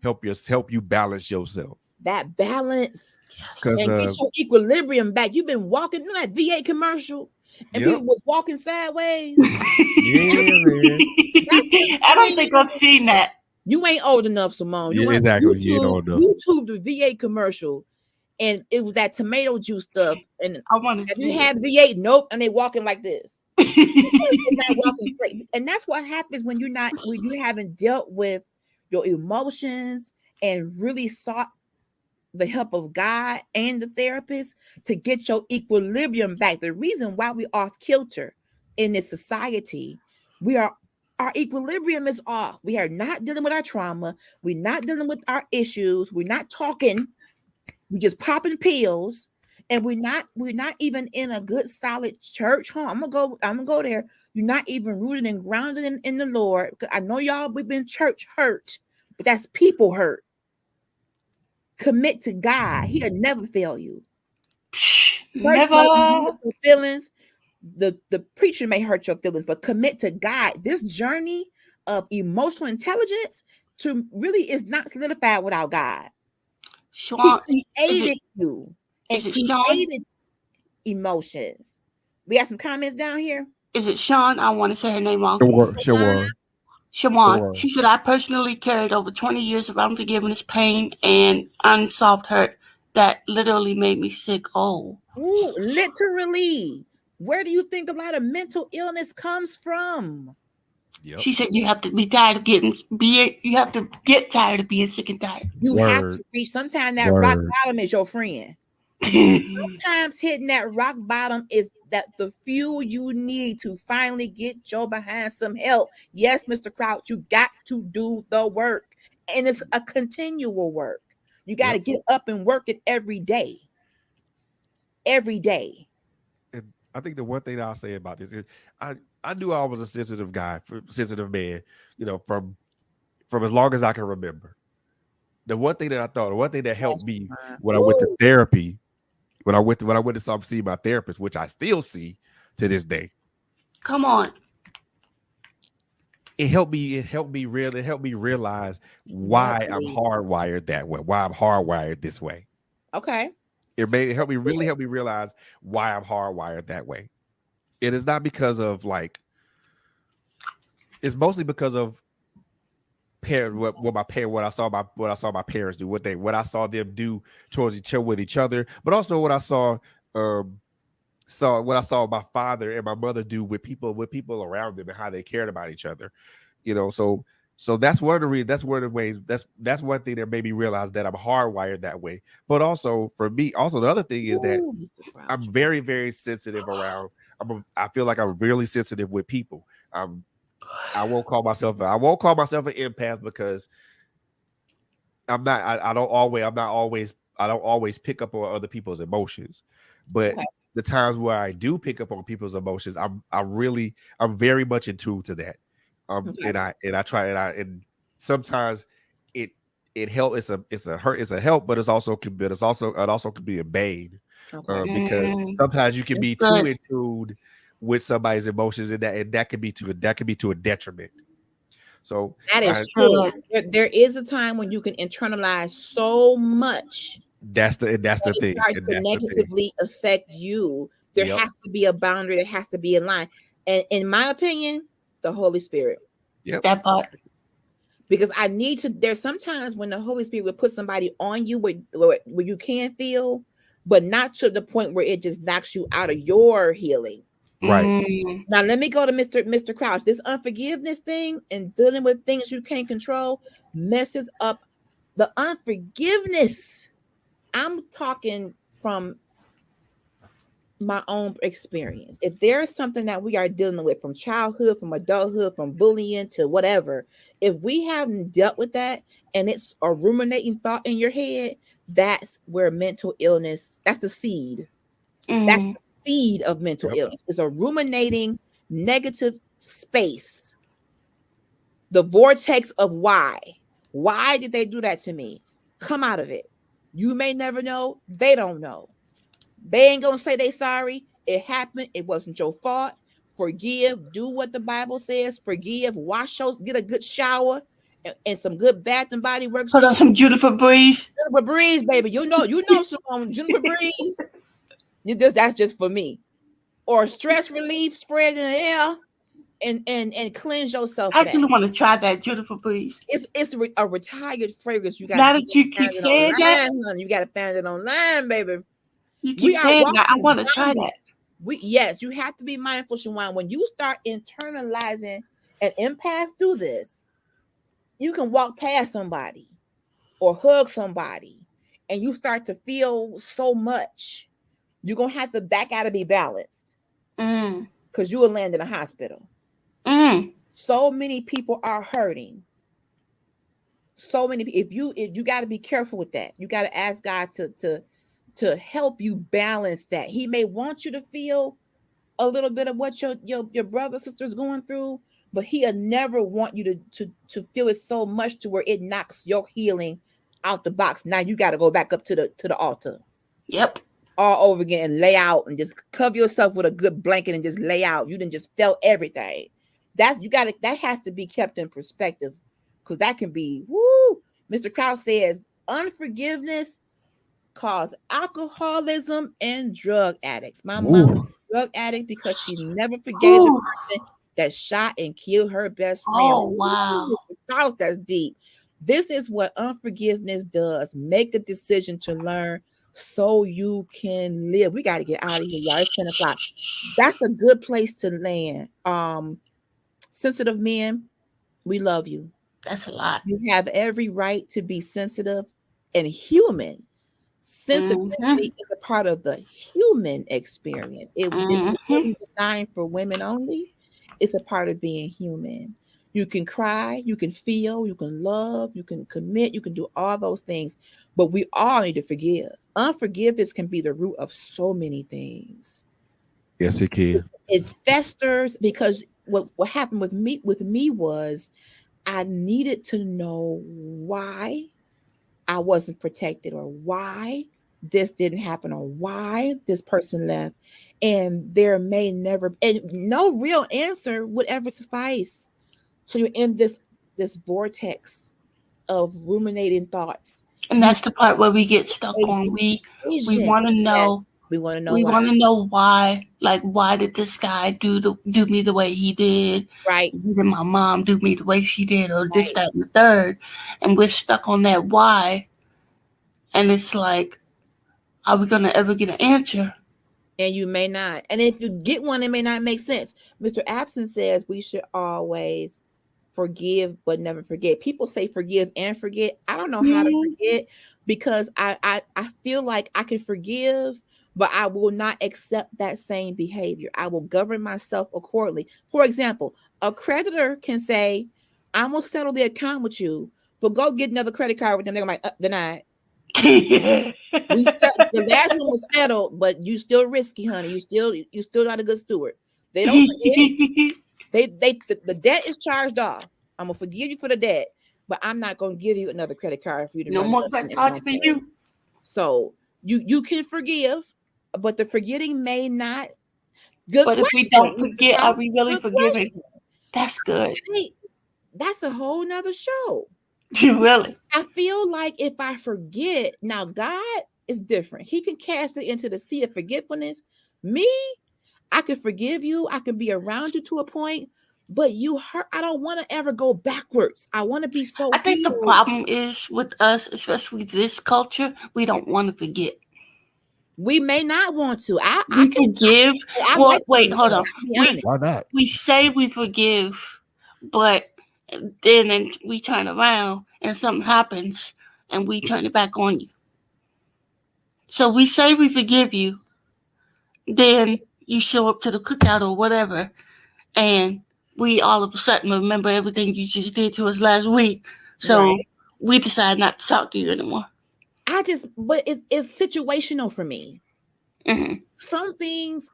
help you balance yourself. That balance and get your equilibrium back. You've been walking, you know that VA commercial, and people was walking sideways. Yeah, man. I don't think I've seen that. You ain't old enough, Simone. You exactly. You ain't old enough. YouTube the VA commercial, and it was that tomato juice stuff. And I want to. Have you had VA? Nope. And they walking like this. They're not walking straight. And that's what happens when you haven't dealt with your emotions and really sought the help of God and the therapist to get your equilibrium back. The reason why we're off kilter in this society, our equilibrium is off. We are not dealing with our trauma. We're not dealing with our issues. We're not talking. We're just popping pills, and we're not even in a good solid church home. I'm gonna go there. You're not even rooted and grounded in the Lord. I know y'all, we've been church hurt, but that's people hurt. Commit to God. He'll never fail you. Never. Feelings. The preacher may hurt your feelings, but commit to God. This journey of emotional intelligence is not solidified without God. Sean, he created you and created emotions. We got some comments down here. Is it Sean? I want to say her name wrong. Sure. Shawan, Sure. she said, I personally carried over 20 years of unforgiveness, pain, and unsolved hurt that literally made me sick. Oh. Ooh, literally. Where do you think a lot of mental illness comes from? Yep. She said you have to be tired of you have to get tired of being sick and tired. You have to reach, sometimes that rock bottom is your friend. Sometimes hitting that rock bottom is that the fuel you need to finally get your behind some help. Yes, Mr. Crouch, you got to do the work. And it's a continual work. You got to get up and work it every day. Every day. And I think the one thing I'll say about this is I knew I was a sensitive guy, sensitive man, you know, from as long as I can remember. The one thing that helped me when I went to therapy, when I went to see my therapist, which I still see to this day. Come on. It helped me realize why I'm hardwired that way, why I'm hardwired this way. Okay. It helped me realize why I'm hardwired that way. It is not because of it's mostly because of what I saw my parents do, what I saw them do towards each other with each other, but also what I saw my father and my mother do with people around them and how they cared about each other. You know, so that's one of the reasons. That's one of the ways. That's one thing that made me realize that I'm hardwired that way. But also for me, also the other thing is that I'm very, very sensitive around. I feel like I'm really sensitive with people. I won't call myself an empath because I'm not. I don't always pick up on other people's emotions, but the times where I do pick up on people's emotions, I'm very much in tune to that. And sometimes it helps. It's a help, but it also could be a bane because sometimes you can be too in tune with somebody's emotions, and that could be to a detriment. So that is true. There is a time when you can internalize so much. That's the thing. It starts to negatively affect you. There has to be a boundary. There has to be a line. And in my opinion, the Holy Spirit. Yep. That part. Because I need to. There's sometimes when the Holy Spirit will put somebody on you where you can feel, but not to the point where it just knocks you out of your healing. Right. Now let me go to Mr. Crouch. This unforgiveness thing and dealing with things you can't control messes up the unforgiveness. I'm talking from my own experience. If there is something that we are dealing with from childhood, from adulthood, from bullying to whatever, if we haven't dealt with that and it's a ruminating thought in your head, that's where mental illness, that's the seed. That's the seed of mental illness. It's a ruminating negative space. The vortex of why did they do that to me? Come out of it. You may never know. They don't know. They ain't gonna say they sorry. It happened. It wasn't your fault. Forgive. Do what the Bible says. Forgive. Wash your, get a good shower and some good bath and body works. Put on some Juniper Breeze. Juniper Breeze, baby. You know some Juniper Breeze. That's just for me. Or stress relief, spread in the air and cleanse yourself. I actually want to try that Juniper Breeze. It's a retired fragrance. You got now that you keep saying that, you got to find it online, baby. You keep saying that. I want to try that. Yes, you have to be mindful, Shawan. When you start internalizing, and empaths do this, you can walk past somebody or hug somebody, and you start to feel so much. You're gonna have to back out to be balanced, because you will land in a hospital. So many people are hurting. So many. If you got to be careful with that. You got to ask God to help you balance that. He may want you to feel a little bit of what your brother, sister's going through, but he'll never want you to feel it so much to where it knocks your healing out the box. Now you got to go back up to the altar. Yep. All over again and lay out and just cover yourself with a good blanket and just lay out. You didn't just felt everything. That has to be kept in perspective, because that can be woo. Mr. Krause says unforgiveness cause alcoholism and drug addicts. My mom was a drug addict because she never forgave the person that shot and killed her best friend. Oh, wow. Charles, that's deep. This is what unforgiveness does. Make a decision to learn so you can live. We got to get out of here, y'all. It's 10 o'clock. That's a good place to land. Sensitive men, we love you. That's a lot. You have every right to be sensitive and human. Sensitivity is a part of the human experience. It wasn't designed for women only. It's a part of being human. You can cry, you can feel, you can love, you can commit, you can do all those things, but we all need to forgive. Unforgiveness can be the root of so many things. Yes, it can. It festers because what happened with me was I needed to know why I wasn't protected, or why this didn't happen, or why this person left. And there may never, and no real answer would ever suffice. So you're in this vortex of ruminating thoughts. And that's the part where we get stuck on. We want to know. Yes. We want to know. We want to know why. Like, why did this guy do me the way he did? Right. Did my mom do me the way she did, or this, that, and the third? And we're stuck on that why. And it's like, are we gonna ever get an answer? And you may not. And if you get one, it may not make sense. Mr. Absent says we should always forgive but never forget. People say forgive and forget. I don't know how to forget, because I feel like I can forgive, but I will not accept that same behavior. I will govern myself accordingly. For example, a creditor can say, I'm gonna settle the account with you, but go get another credit card with them. They're like, denied. The last one was settled, but you still risky, honey. You still not a good steward. They don't forget. The debt is charged off. I'm gonna forgive you for the debt, but I'm not gonna give you another credit card for you to no more credit cards for you. So you can forgive, but the forgetting may not. But if we don't forget, are we really forgiving? That's good. Hey, that's a whole nother show. Really? I feel like if I forget, now God is different. He can cast it into the sea of forgetfulness. Me, I can forgive you. I can be around you to a point, but you hurt. I don't want to ever go backwards. I want to be so. I think the problem is with us, especially this culture, we don't want to forget. We may not want to. I forgive. Well, wait, hold on. Why not? We say we forgive, but then we turn around and something happens and we turn it back on you. So we say we forgive you, then you show up to the cookout or whatever, and we all of a sudden remember everything you just did to us last week. So we decide not to talk to you anymore. But it's situational for me. Mm-hmm. Some things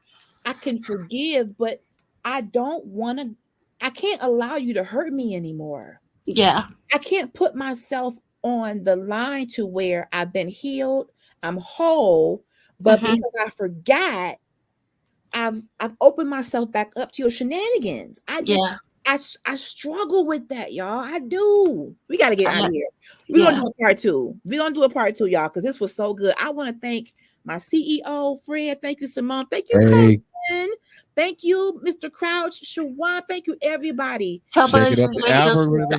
I can forgive, but I can't allow you to hurt me anymore. Yeah. I can't put myself on the line to where I've been healed, I'm whole, but because I forgot, I've opened myself back up to your shenanigans. I struggle with that, y'all. I do. We got to get out of here. We're gonna do a part two. We're gonna do a part two, y'all, because this was so good. I want to thank my CEO, Fred. Thank you, Simone. Thank you, Colin. Thank you, Mr. Crouch, Shawan. Thank you, everybody. The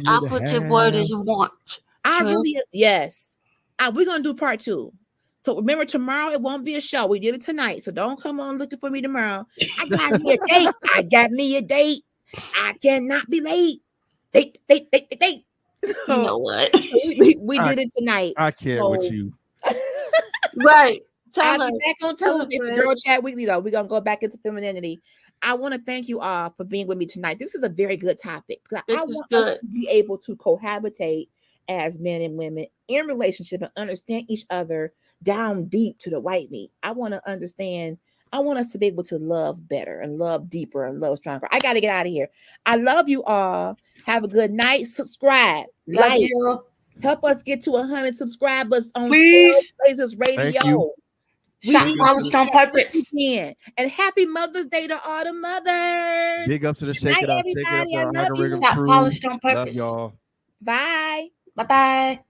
operative word is want. Yes. We're gonna do part two. So remember, tomorrow it won't be a show. We did it tonight, so don't come on looking for me tomorrow. I got me a date. I cannot be late. Date. So, you know what? We did it tonight. I can't with you. Right. I'll be back on Tuesday for Girl Chat Weekly, though. We're going to go back into femininity. I want to thank you all for being with me tonight. This is a very good topic. I want us to be able to cohabitate as men and women in relationship and understand each other down deep to the white meat. I want us to be able to love better and love deeper and love stronger. I got to get out of here. I love you all. Have a good night. Subscribe. Love you. Help us get to 100 subscribers on Blazers Radio. Shop polished on purpose. And happy Mother's Day to all the mothers. Big up to the Shake It Up. Everybody. Shake It Up to our Shop polished on purpose. Love y'all. Bye. Bye-bye.